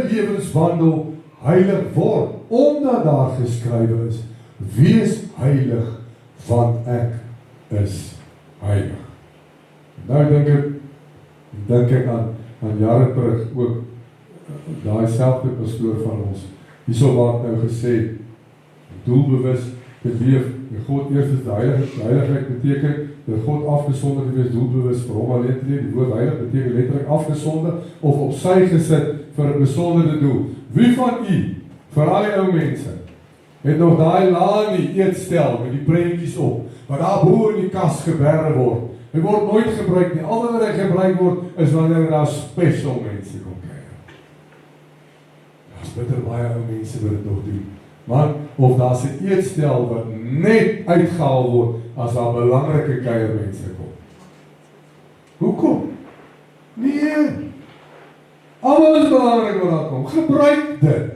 lewenswandel heilig word, omdat daar geskrywe is, wees heilig, want ek is heilig. Nou dink ek aan jare terug ook daai selfde pastoor van ons. Hierso word nou gesê doelbewus te leef. God eerstens die heiligheid beteken dat God afgesonder te wees, doelbewus vir hom alleen te leef. Die woord heilig beteken letterlik afgesonder of op sy gesit vir 'n besondere doel. Wie van u, veral die ou mense, het nog daai laanie eetstel met die prentjies op, wat daar bo in die kas geberg word? Hy word nooit gebruik nie. Al wat hy gebruik word is wanneer daar special mense kom kyk. Daar's bitter baie ou mense wat dit nog doen. Maar of daar's 'n eetstel wat net uitgehaal word as daar belangrike kuiermense kom. Hoekom? Nee. Almal is belangrik wat daar kom. Gebruik dit.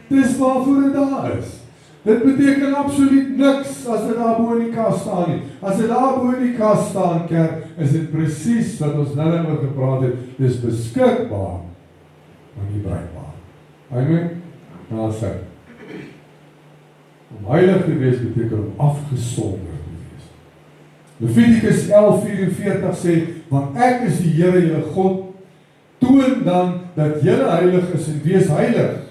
Dis waarvoor dit daar is. Dit beteken absoluut niks as dit daar bo in die kas staan nie. As dit daar bo in die kas staan, kerk, is dit presies wat ons nou oor gepraat het. Dis beskikbaar, maar nie bruikbaar. Amen? Nou sê. Om heilig te wees beteken om afgesonder te wees. Levitikus 11:44 sê, want ek is die Here julle God, toon dan dat julle heilig is en wees heilig.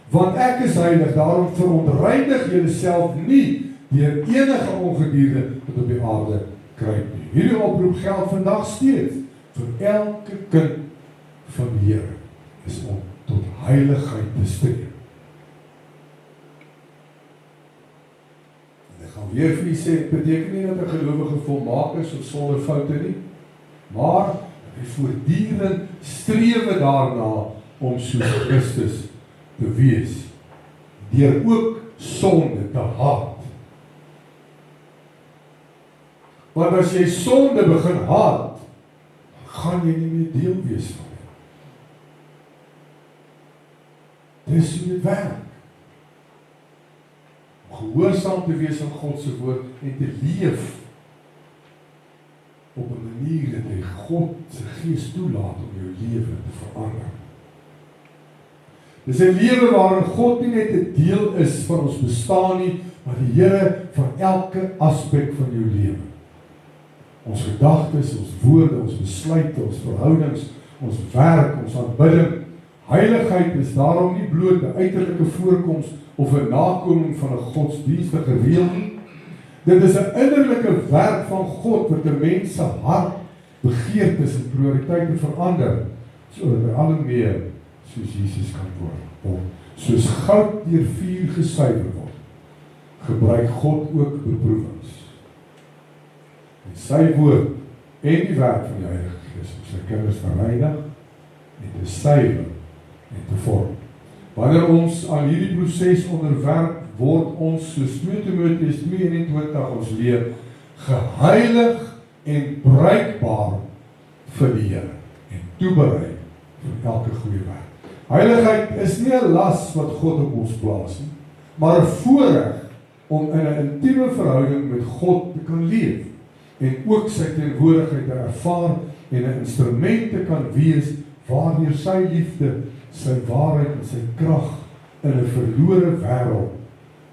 Want ek is heilig, daarom verontreinig julle self nie deur enige ongedierte wat op die aarde kruip nie. Hierdie oproep geld vandag steeds vir elke kind van die Here is om tot heiligheid te streef. En ek gaan weer vir u sê, dit beteken nie dat 'n gelowige volmaak is of sonder foute nie, maar dat hy voortdurend streef daarna om soos Christus te wees, deur ook sonde te haat. Want as jy sonde begin haat, gaan jy nie meer deel wees van dit. Dis hoe dit werk. Om gehoorsaam te wees aan God se woord en te leef op 'n manier dat jy God se gees toelaat om jou lewe te verander. Dis 'n lewe waarin God nie net 'n deel is van ons bestaan nie, maar die Here van elke aspek van jou lewe. Ons gedagtes, ons woorde, ons besluite, ons verhoudings, ons werk, ons aanbidding. Heiligheid is daarom nie bloot 'n uiterlike voorkoms of 'n nakoming van 'n godsdienstige reël nie. Dit is 'n innerlike werk van God wat 'n mens se hart, begeertes en prioriteite verander, sodat hy al meer soos Jesus kan word. Soos goud deur vuur gesuiwer word, gebruik God ook beproewings. En sy woord en die werk van die Heilige Gees om sy kinders te reinig en te suiwer en te vorm. Wanneer ons aan hierdie proses onderwerp, word ons, soos 2 Timoteus 2:21 ons leer, geheilig en bruikbaar vir die Here en toeberei vir elke goeie werk. Heiligheid is nie 'n las wat God op ons plaas nie, maar 'n voorreg om in 'n intieme verhouding met God te kan leef en ook sy teenwoordigheid te ervaar en 'n instrument te kan wees waardeur sy liefde, sy waarheid en sy krag in 'n verlore wêreld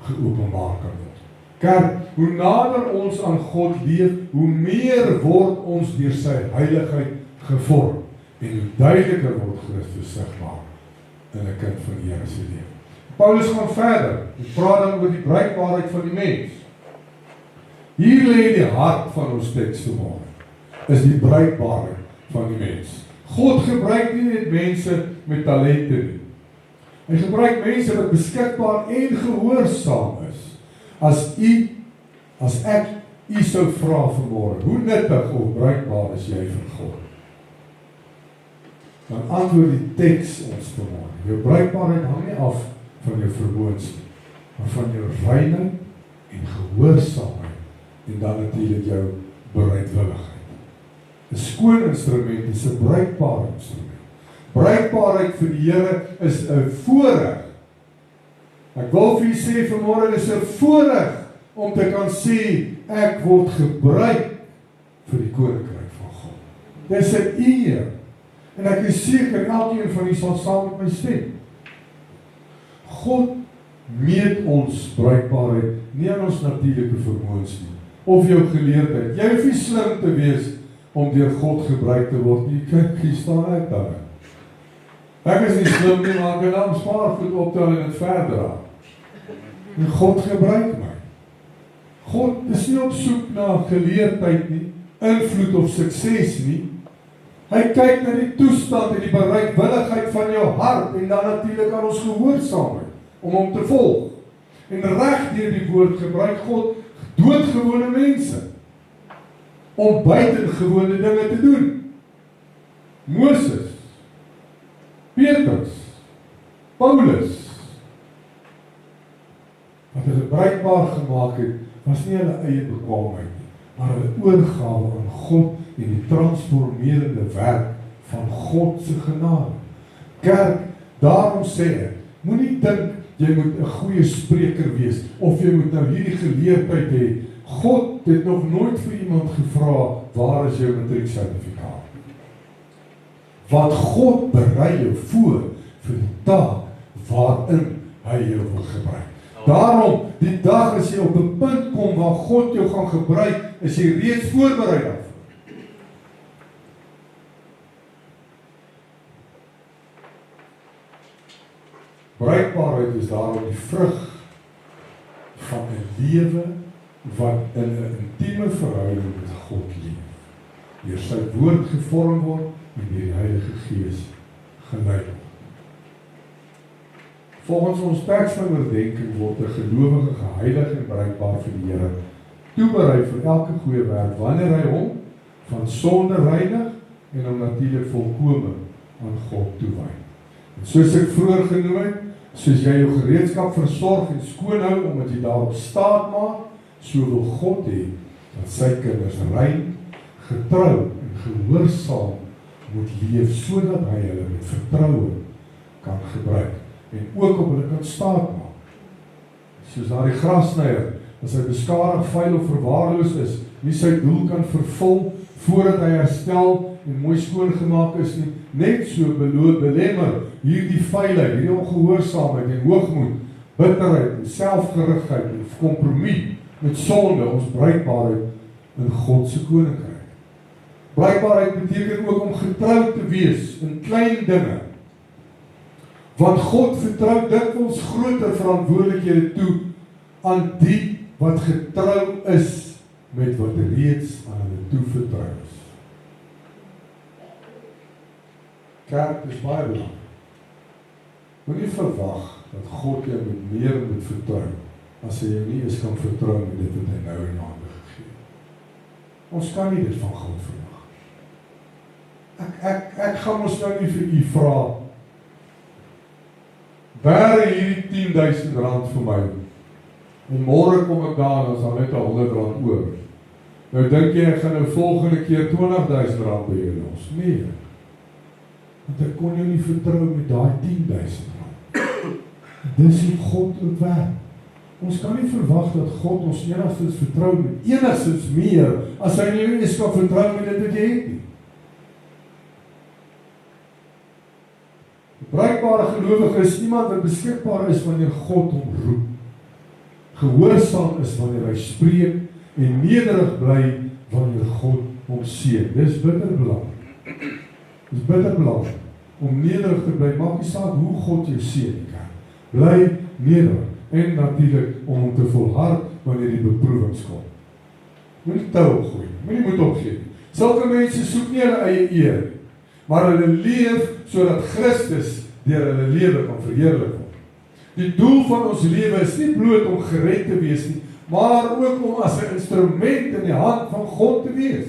geopenbaar kan word. Kerk, hoe nader ons aan God leef, hoe meer word ons deur sy heiligheid gevorm en hoe duideliker word Christus sigbaar in 'n kind van die Here se lewe. Paulus gaan verder en praat dan oor die bruikbaarheid van die mens. Hier lê die hart van ons teks vanmôre, is die bruikbaarheid van die mens. God gebruik nie net mense met talente nie. Hy gebruik mense wat beskikbaar en gehoorsaam is. As ek u sou vra vanmôre, hoe nuttig of bruikbaar is jy vir God? Dan antwoord die teks ons vanmôre. Jou bruikbaarheid hang nie af van jou vermoëns nie, maar van jou reining en gehoorsaamheid en dan natuurlik jou bereidwilligheid. 'n Skoon instrument is 'n bruikbare instrument. Bruikbaarheid vir die Here is 'n voorreg. Ek wil vir u sê vanmôre, dit is 'n voorreg om te kan sê ek word gebruik vir die koninkryk van God. Dis 'n eer. En ek is seker elkeen van u sal saam met my stem. God meet ons bruikbaarheid nie aan ons natuurlike vermoëns nie, of jou geleerdheid. Jy hoef nie slim te wees om deur God gebruik te word nie. Kyk, hier staan ek daar. Ek is nie slim nie, maar ek kan spaargoed optel en dit verder aan. En God gebruik my. God is nie op soek na geleerdheid nie, invloed of sukses nie. Hy kyk na die toestand en die bereidwilligheid van jou hart en dan natuurlik aan ons gehoorsaamheid om hom te volg. En reg deur die woord gebruik God doodgewone mense om buitengewone dinge te doen. Moses, Petrus, Paulus, wat hulle bruikbaar gemaak het, was nie hulle eie bekwaamheid nie, maar hulle oorgawe aan God en die transformerende werk van God se genade. Kerk, daarom sê ek, moenie dink jy moet 'n goeie spreker wees of jy moet nou hierdie geleerdheid hê. God het nog nooit vir iemand gevra, waar is jou matrieksertifikaat? Want God berei jou voor vir die taak waarin hy jou wil gebruik. Daarom, die dag as jy op 'n punt kom waar God jou gaan gebruik, is jy reeds voorberei daarvoor. Bruikbaarheid is daarom die vrug van 'n lewe wat in 'n intieme verhouding met God leef, deur sy woord gevorm word en deur die Heilige Gees gelei word. Volgens ons teks van oordeenking word 'n gelowige geheilig en bruikbaar vir die Here, toeberei vir elke goeie werk wanneer hy hom van sonde reinig en hom natuurlik volkome aan God toewy. En soos ek vroeër genoem het, soos jy jou gereedskap versorg en skoon hou omdat jy daarop staat maak, so wil God hê dat sy kinders rein, getrou en gehoorsaam moet leef, sodat hy hulle met vertroue kan gebruik en ook op hulle kan staat maak. Soos daardie grasnyer, as hy beskadig, vuil of verwaarloos is, nie sy doel kan vervul voordat hy herstel en mooi skoongemaak is nie, net so belemmer hierdie vuilheid, hierdie ongehoorsaamheid en hoogmoed, bitterheid en selfgerigheid en kompromie met sonde ons bruikbaarheid in God se koninkryk. Bruikbaarheid beteken ook om getrou te wees in klein dinge. Want God vertrou dikwels groter verantwoordelikhede toe aan die wat getrou is met wat reeds aan hulle toevertrou is. Kerk is baie belangrik. Moenie verwag dat God jou met meer moet vertrou as hy jou nie eens kan vertrou met dit wat hy nou in hande gegee het. Ons kan nie dit van God verwag. Ek gaan ons nou nie vir u vra, bere hierdie 10.000 rand vir my, en môre kom ek daar en as al net 100 rand oor. Nou dink jy, ek gaan nou volgende keer 20.000 rand by jou los. Nee, want ek kon jou nie vertrou met daai 10.000 rand. Dis hoe God ook werk. Ons kan nie verwag dat God ons enigstens vertrou met enigstens meer, as hy nie eens kan vertrou met dit wat jy het nie. Bruikbare gelowige is iemand wat beskikbaar is wanneer God hom roep, gehoorsaam is wanneer hy spreek en nederig bly wanneer God hom seën. Dis bitter belangrik. Dis bitter belangrik om nederig te bly. Maak nie saak hoe God jou seën kan. Bly nederig en natuurlik om hom te volhard wanneer die beproewings kom. Moenie tou opgooi, moenie moed opgee. Sulke mense soek nie hulle eie eer. maar hulle leef sodat Christus deur hulle lewe kan verheerlik word. Die doel van ons lewe is nie bloot om gered te wees nie, maar ook om as 'n instrument in die hand van God te wees,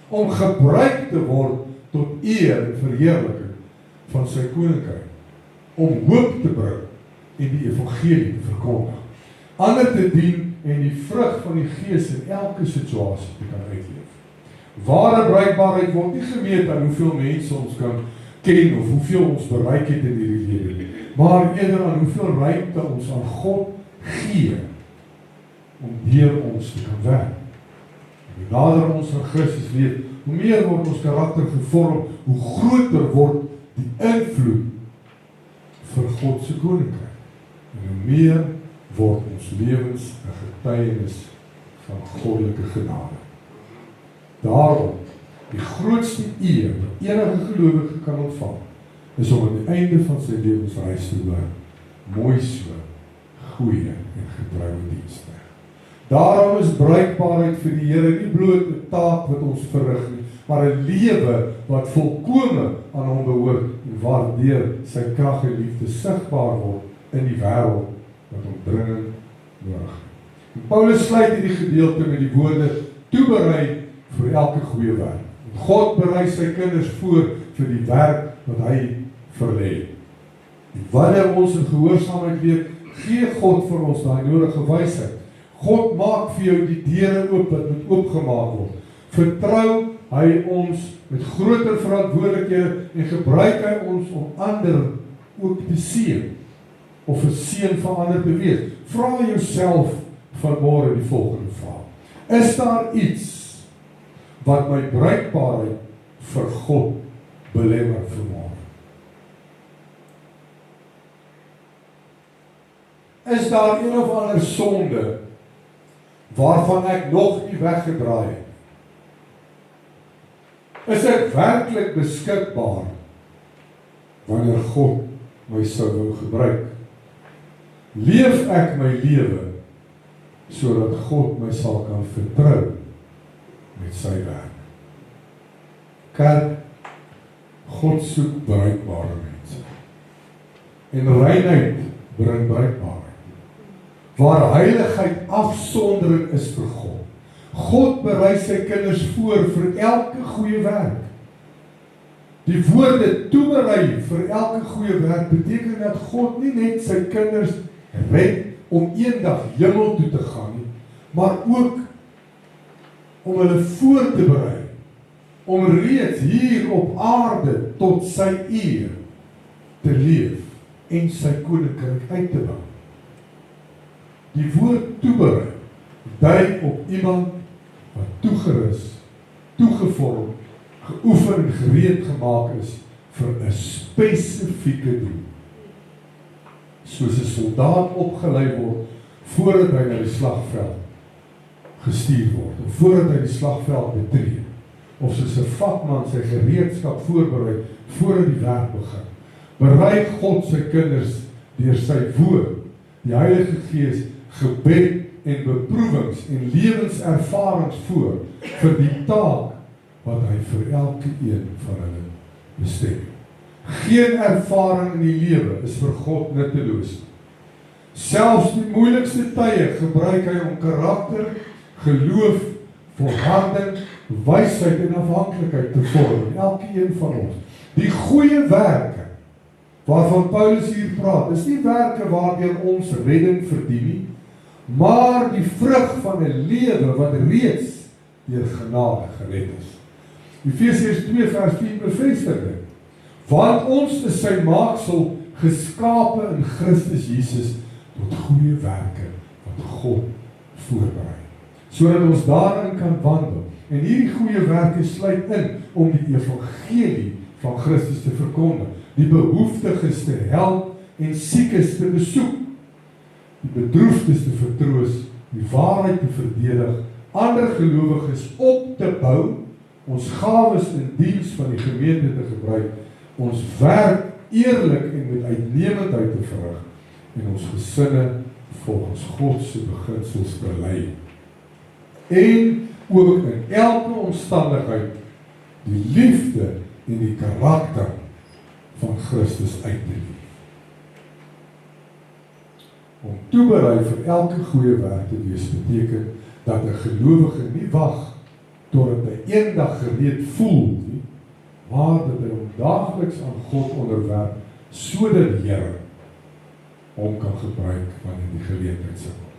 om gebruik te word tot eer en verheerliking van sy koninkryk, om hoop te bring en die evangelie te verkondig, ander te dien en die vrug van die Gees in elke situasie te kan uitleef. Ware bruikbaarheid word nie gemeet aan hoeveel mense ons kan ken of hoeveel ons bereik het in hierdie lewe nie, maar eerder aan hoeveel ruimte ons aan God gee om deur ons te kan werk. Hoe nader ons aan Christus leef, hoe meer word ons karakter gevorm, hoe groter word die invloed vir God se koninkryk. En hoe meer word ons lewens 'n getuienis van goddelike genade. Daarom, die grootste eer wat enige gelowige kan ontvang, is om aan die einde van sy lewensreis te hoor, mooi so, goeie en getroue dienste. Daarom is bruikbaarheid vir die Here nie bloot 'n taak wat ons verrig nie, maar 'n lewe wat volkome aan hom behoort en waardeur sy krag en liefde sigbaar word in die wêreld wat hom dringend nodig het. En Paulus sluit hierdie gedeelte met die woorde toeberei vir elke goeie werk. God berei sy kinders voor vir die werk wat hy verlê. En wanneer ons in gehoorsaamheid leef, gee God vir ons daai nodige wysheid. God maak vir jou die deure oop wat moet oopgemaak word. Vertrou hy ons met groter verantwoordelikhede en gebruik hy ons om ander ook te seën of 'n seën vir ander te wees. Vra jouself vanmôre die volgende vraag: is daar iets wat my bruikbaarheid vir God belemmer vanmôre? Is daar een of ander sonde waarvan ek nog nie weggedraai het? Is ek werklik beskikbaar wanneer God my sou wou gebruik? Leef ek my lewe sodat God my sal kan vertrou met sy werk? Kerk, God soek bruikbare mense. En reinheid bring bruikbaarheid. Waar heiligheid afsondering is vir God. God berei sy kinders voor vir elke goeie werk. Die woorde toeberei vir elke goeie werk beteken dat God nie net sy kinders red om eendag hemel toe te gaan nie, maar ook om hulle voor te berei, om reeds hier op aarde tot sy eer te leef en sy koninkryk uit te bou. Die woord toeberei dui op iemand wat toegerus, toegevorm, geoefen en gereed gemaak is vir 'n spesifieke doel. Soos 'n soldaat opgelei word voordat hy na die slagveld gestuur word, of voordat hy die slagveld betree, of soos 'n vakman sy gereedskap voorberei voordat die werk begin. Berei God sy kinders deur sy woord, die Heilige Gees, gebed en beproewings en lewenservarings voor vir die taak wat hy vir elke een van hulle bestem. Geen ervaring in die lewe is vir God nutteloos. Selfs die moeilikste tye gebruik hy om karakter, geloof, volharding, wysheid en afhanklikheid te vorm in elke een van ons. Die goeie werke waarvan Paulus hier praat, is nie werke waardeur ons redding verdien nie, maar die vrug van 'n lewe wat reeds deur genade gered is. Efesiërs 2 vers 4 bevestig dit. Want ons is sy maaksel, geskape in Christus Jesus tot goeie werke wat God voorberei, sodat ons daarin kan wandel. En hierdie goeie werke sluit in om die evangelie van Christus te verkondig, die behoeftiges te help en siekes te besoek, die bedroefdes te vertroos, die waarheid te verdedig, ander gelowiges op te bou, ons gawes in diens van die gemeente te gebruik, ons werk eerlik en met uitnemendheid te verrig, en ons gesinne volgens God se beginsels te lei. En ook in elke omstandigheid die liefde en die karakter van Christus uit te leef. Om toeberei vir elke goeie werk te wees beteken dat 'n gelowige nie wag totdat hy eendag gereed voel nie, maar dat hy hom daagliks aan God onderwerp sodat die Here hom kan gebruik wanneer die geleentheid sou kom.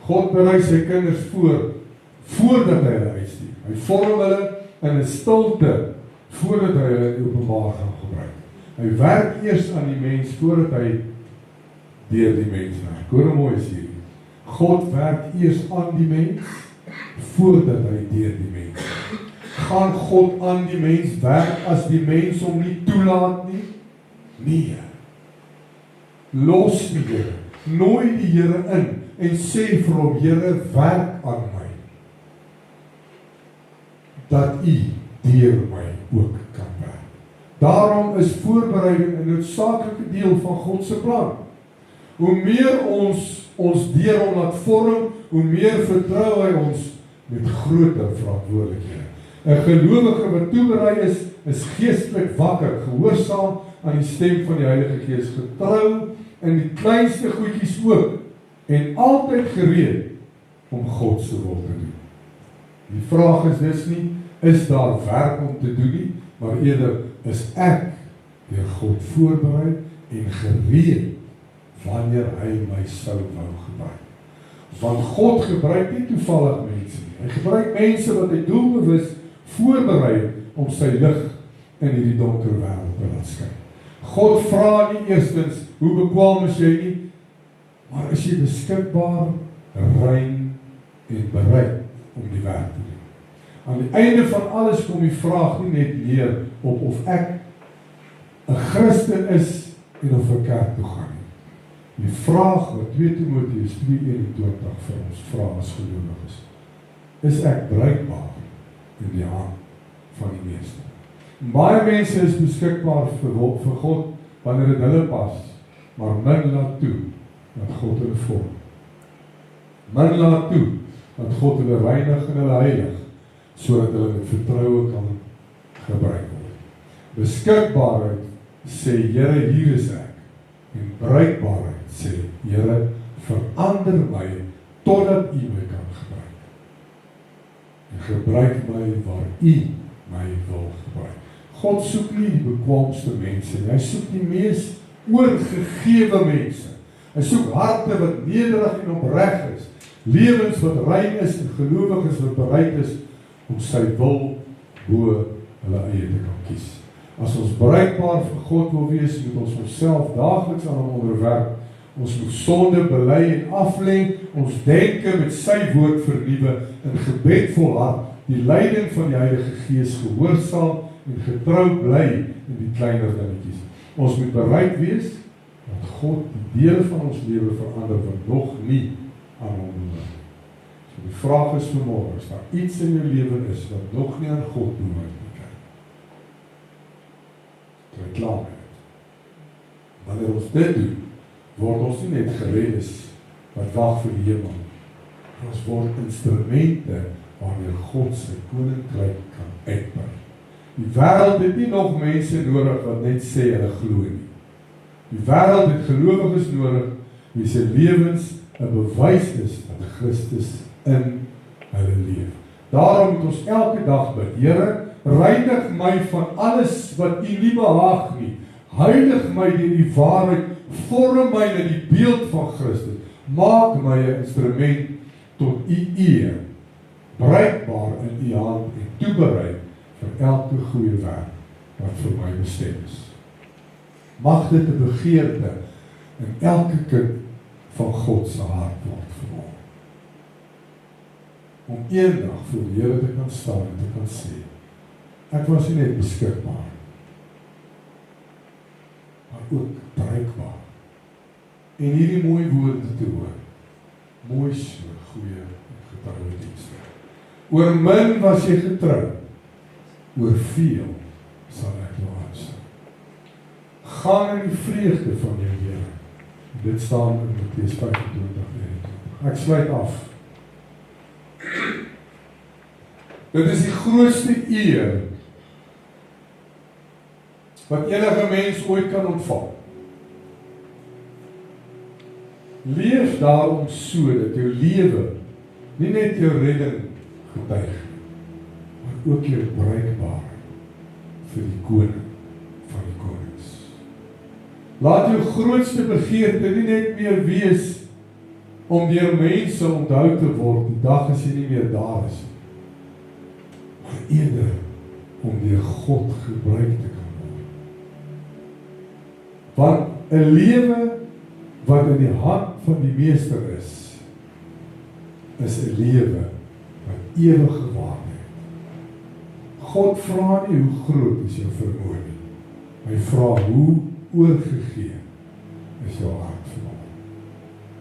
God berei sy kinders voordat hy hulle uitstuur. Hy vorm hulle in 'n stilte voordat hy hulle in openbaar gaan gebruik. Hy werk eers aan die mens voordat hy deur die mens werk. Hoor hoe mooi is hier. God werk eers aan die mens voordat hy deur die mens werk. Gaan God aan die mens werk as die mens hom nie toelaat nie? Nee. Los die Here. Nooi die Here in en sê vir hom, Here, werk aan my. Dat U deur my ook kan werk. Daarom is voorbereiding 'n noodsaaklike deel van God se plan. Hoe meer ons deur hom laat vorm, hoe meer vertrou hy ons met groter verantwoordelikhede. 'n Gelowige wat toeberei is geestelik wakker, gehoorsaam aan die stem van die Heilige Gees, getrou in die kleinste goedjies ook en altyd gereed om God se wil te doen. Die vraag is dus nie, is daar werk om te doen nie, maar eerder is ek deur God voorberei en gereed wanneer hy my sou wou gebruik. Want God gebruik nie toevallig mense nie. Hy gebruik mense wat hy doelbewus voorberei om sy lig in hierdie donker wêreld te laat skyn. God vra nie eerstens, hoe bekwaam is jy nie, maar is jy beskikbaar, rein en bereid om die werk te doen. Aan die einde van alles kom die vraag nie net neer op of ek 'n Christen is en of ek kerk toe gaan nie. Die vraag wat 2 Timoteus 2:21 vir ons vra as gelowiges is ek bruikbaar in die hand van die Meester. Baie mense is beskikbaar vir God wanneer dit hulle pas, maar min laat toe dat God hulle vorm. Min laat toe dat God hulle reinig en hulle heilig, sodat hulle met vertroue kan gebruik word. Beskikbaarheid sê Here, hier is ek, en bruikbaarheid sê Here, verander my totdat U my kan gebruik. En gebruik my waar U my wil gebruik. God soek nie die bekwaamste mense nie, hy soek die mees oorgegewe mense. Hy soek harte wat nederig en opreg is, lewens wat rein is en gelowiges wat bereid is om sy wil bo hulle eie te kan kies. As ons bruikbaar vir God wil wees, moet ons onsself daagliks aan hom onderwerp. Ons moet sonde bely en aflê, ons denke met sy woord vernuwe, in gebed volhard, die leiding van die Heilige Gees gehoorsaam en getrou bly in die kleiner dingetjies. Ons moet bereid wees dat God die dele van ons lewe verander wat nog nie aan hom behoort. So die vraag is vanmôre, is daar iets in jou lewe is wat nog nie aan God behoort nie? Kry klaar met dit. Wanneer ons dit doen, word ons nie net geredes wat wag vir die hemel. Ons word instrumente waarmee God sy koninkryk kan uitbrei. Die wêreld het nie nog mense nodig wat net sê hulle glo nie. Die wêreld het gelowiges nodig wie se lewens 'n bewys is dat Christus in hulle leef. Daarom moet ons elke dag bid, Here, reinig my van alles wat U nie behaag nie. Heilig my deur die waarheid, vorm my in die beeld van Christus. Maak my 'n instrument tot U eer, bruikbaar in U hand en toeberei vir elke goeie werk wat vir my bestem is. Mag dit 'n begeerte in elke kind van God se hart word verword. Om eendag voor die Here te kan staan en te kan sê, ek was nie net beskikbaar, maar ook bruikbaar. En hierdie mooi woorde te hoor, mooi so, goeie en getrouwe dienste. Oor min was jy getrou, oor veel sal ek jou aanstel. Gaan in die vreugde van jou Here. Dit staan in Matteus 25:21. Ek sluit af. Dit is die grootste eer wat enige mens ooit kan ontvang. Leef daarom so dat jou lewe nie net jou redding getuig, maar ook jou bruikbaarheid vir die koning van die konings. Laat jou grootste begeerte nie net meer wees om deur mense onthou te word die dag as jy nie meer daar is, maar eerder om deur God gebruik te kan word. Want 'n lewe wat in die hand van die Meester is 'n lewe wat ewige waarde het. God vra nie hoe groot is jou vermoë nie. Hy vra hoe oorgegee is jou hart vir hom.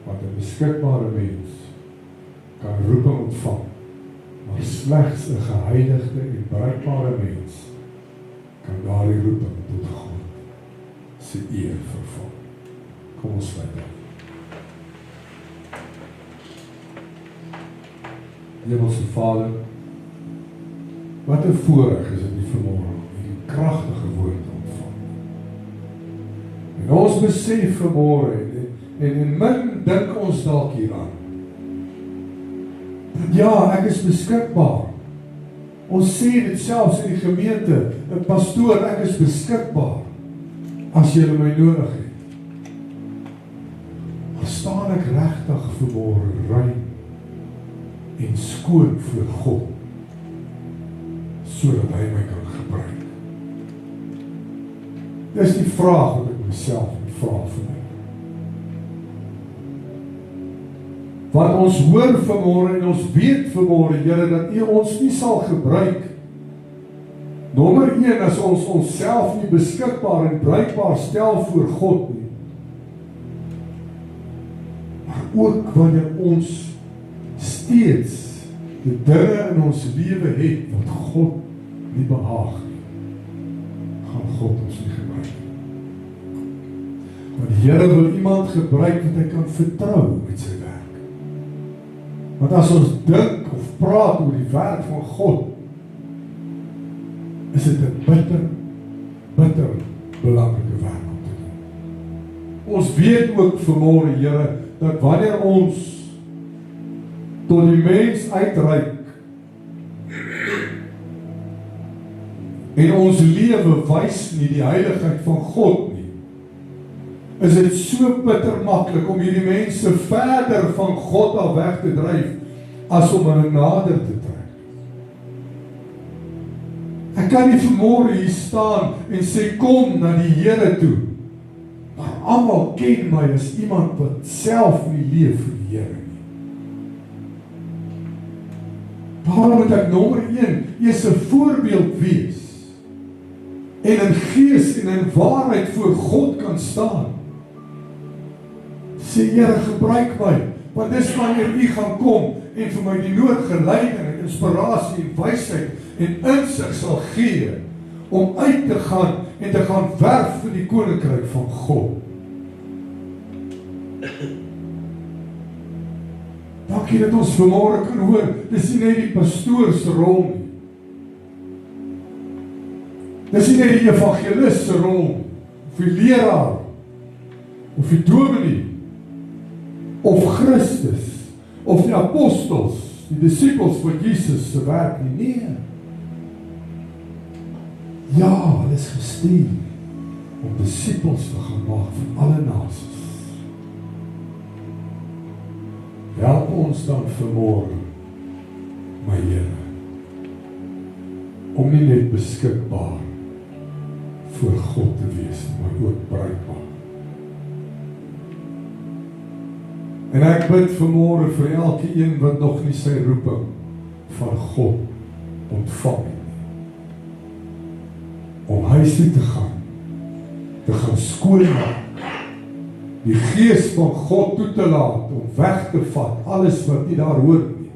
Want 'n beskikbare mens kan roeping ontvang, maar slegs 'n geheiligde en bruikbare mens kan daardie roeping tot God se eer vervul. Kom ons sluit af. Hemelse Vader, wat 'n voorreg is dit nie vanmôre om hierdie kragtige woord te ontvang. En ons besef vanmôre en min dink ons dalk hieraan. Dat ja, ek is beskikbaar. Ons sê dit selfs in die gemeente, 'n pastoor, ek is beskikbaar as julle my nodig het. Maar staan ek regtig vanmôre rein en skoon voor God, sodat hy my kan gebruik? Dis die vraag wat ek myself moet vra vanmôre. Want ons hoor vanmôre en ons weet vanmôre, Here, dat U ons nie sal gebruik. Nommer 1, as ons onsself nie beskikbaar en bruikbaar stel voor God nie. Maar ook wanneer ons steeds die dinge in ons lewe het wat God nie behaag nie, gaan God ons nie gebruik nie. Want die Here wil iemand gebruik wat hy kan vertrou met sy werk. Want as ons dink of praat oor die werk van God, is dit 'n bitter belangrike werk om te doen. Ons weet ook vanmôre, Here, dat wanneer ons tot die mens uitreik en ons lewe wys nie die heiligheid van God nie, is dit so bitter maklik om hierdie mense verder van God af weg te dryf, as om hulle nader te trek. Ek kan nie vanmôre hier staan en sê, kom na die Here toe, maar almal ken my as iemand wat self nie leef vir die Here nie. Daarom moet ek nommer 1 eers 'n voorbeeld wees, en in gees en in waarheid voor God kan staan. Sê, Here, gebruik my, want dis wanneer U gaan kom en vir my die nodige leiding en inspirasie en wysheid en insig sal gee om uit te gaan en te gaan werf vir die koninkryk van God. Dankie dat ons vanmôre kan hoor, dis nie net die pastoor se rol nie. Dis nie net die evangelis se rol, of die leraar, of die dominee, of Christus, of die apostels, die disippels van Jesus se werk nie. Nee. Ja, hulle is gestuur om disippels te gaan maak van alle nasies. Help ons dan vanmôre, my Here, om nie net beskikbaar voor God te wees, maar ook bruikbaar. En ek bid vanmôre vir elke een wat nog nie sy roeping van God ontvang het, om huis toe te gaan skoonmaak, die gees van God toe te laat, om weg te vat, alles wat nie daar hoort nie,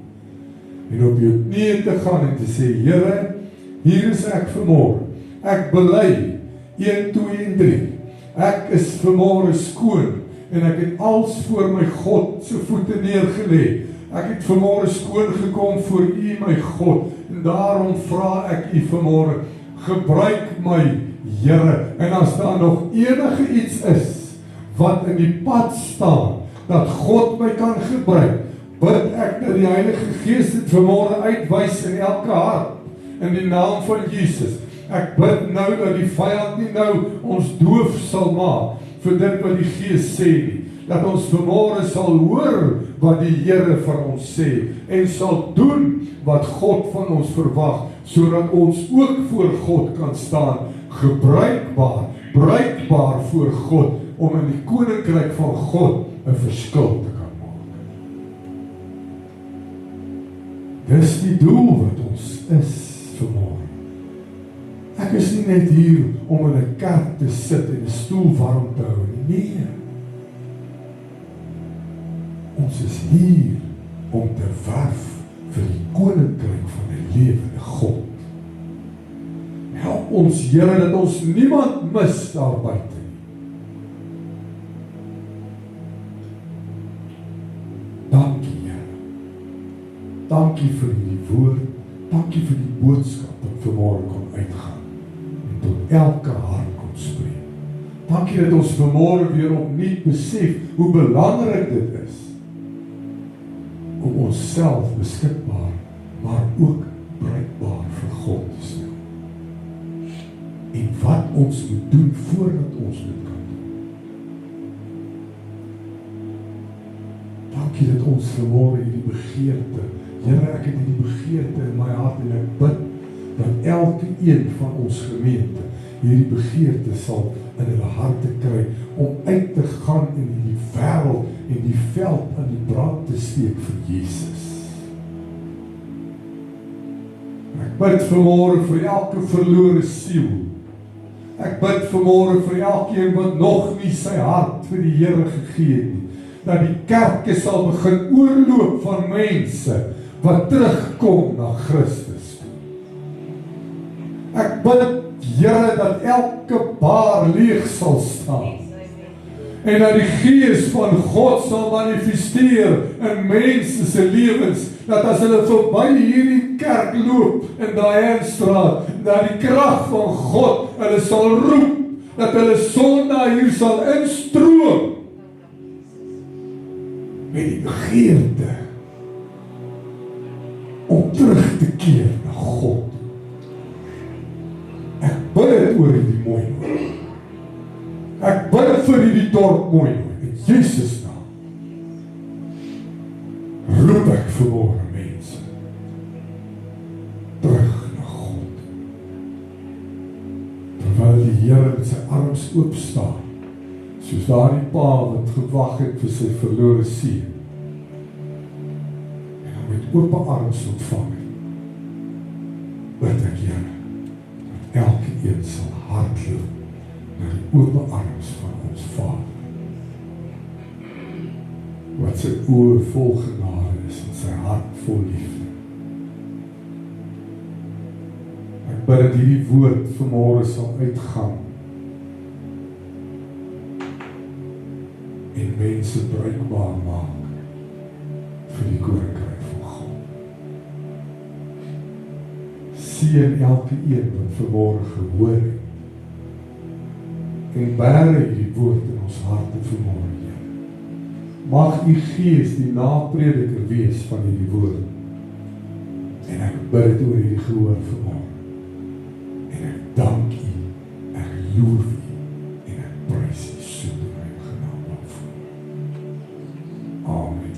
en op jou knieë te gaan en te sê, Here, hier is ek vanmôre, ek bely, 1, 2 en 3, ek is vanmôre skoon, en ek het als voor my God se voete neergelê. Ek het vanmôre skoon gekom voor U, my God, en daarom vra ek U vanmôre, gebruik my, Here, en as daar nog enige iets is, wat in die pad staan, dat God my kan gebruik, bid ek dat die Heilige Gees dit vanmôre uitwys in elke hart, in die naam van Jesus. Ek bid nou dat die vyand nie nou ons doof sal maak, vir dit wat die Gees sê nie, dat ons vanmôre sal hoor wat die Here vir ons sê, en sal doen wat God van ons verwag, sodat ons ook voor God kan staan, bruikbaar voor God, om in die koninkryk van God 'n verskil te kan maak. Dis die doel wat ons is vanmôre. Ek is nie net hier om in 'n kerk te sit en 'n stoel warm te hou nie. Nee. Ons is hier om te werf vir die koninkryk van die lewende God. Help ons, Here, dat ons niemand mis daar buite nie. Dankie, Here. Dankie vir die woord, dankie vir die boodskap wat vanmôre kon uitgaan en tot elke hart kon spreek. Dankie dat ons vanmôre weer opnuut besef hoe belangrik dit is om onsself beskikbaar, maar ook bruikbaar vir God te stel. En wat ons moet doen voordat ons dit kan doen. Dankie dat ons vanmôre hierdie begeerte, Here, ek het hierdie begeerte in my hart en ek bid dat elke een van ons gemeente hierdie begeerte sal in hulle harte kry om uit te gaan in die wêreld en die veld aan die brand te steek vir Jesus. Ek bid vanmôre vir elke verlore siel. Ek bid vanmôre vir elkeen wat nog nie sy hart vir die Here gegee het nie, dat die kerke sal begin oorloop van mense wat terugkom na Christus toe. Ek bid, Here, dat elke baar leeg sal staan en dat die Gees van God sal manifesteer in mense se lewens, dat as hulle verby hierdie kerk loop in daai Heinstraat, dat die krag van God hulle sal roep, dat hulle Sondag hier sal instroom met die begeerte om terug te keer na God. Ek bid oor die mooi noord. Ek bid vir die dorp mooi noord, in Jesus naam. Roep ek vanmôre mense terug na God. Terwyl die Here met sy arms oop staan, soos daardie pa wat gewag het vir sy verlore seun, en hom met oop arms ontvang het, bid ek, Here, dat elke een sal hardloop na die oop arms van ons Vader, wat sy oë vol genade is en sy hart vol liefde. Ek bid dat hierdie woord vanmôre sal uitgaan en mense bruikbaar maak vir die koninkryk van God. Seën elke een wat vanmôre gehoor het en bære hierdie woord in ons harte vanmôre, Here. Mag U Gees die naprediker wees van hierdie woord. En ek bid oor hierdie gehoor vanmôre. En ek dank U, ek loof U en ek prys U so in my genade daarvoor. Amen.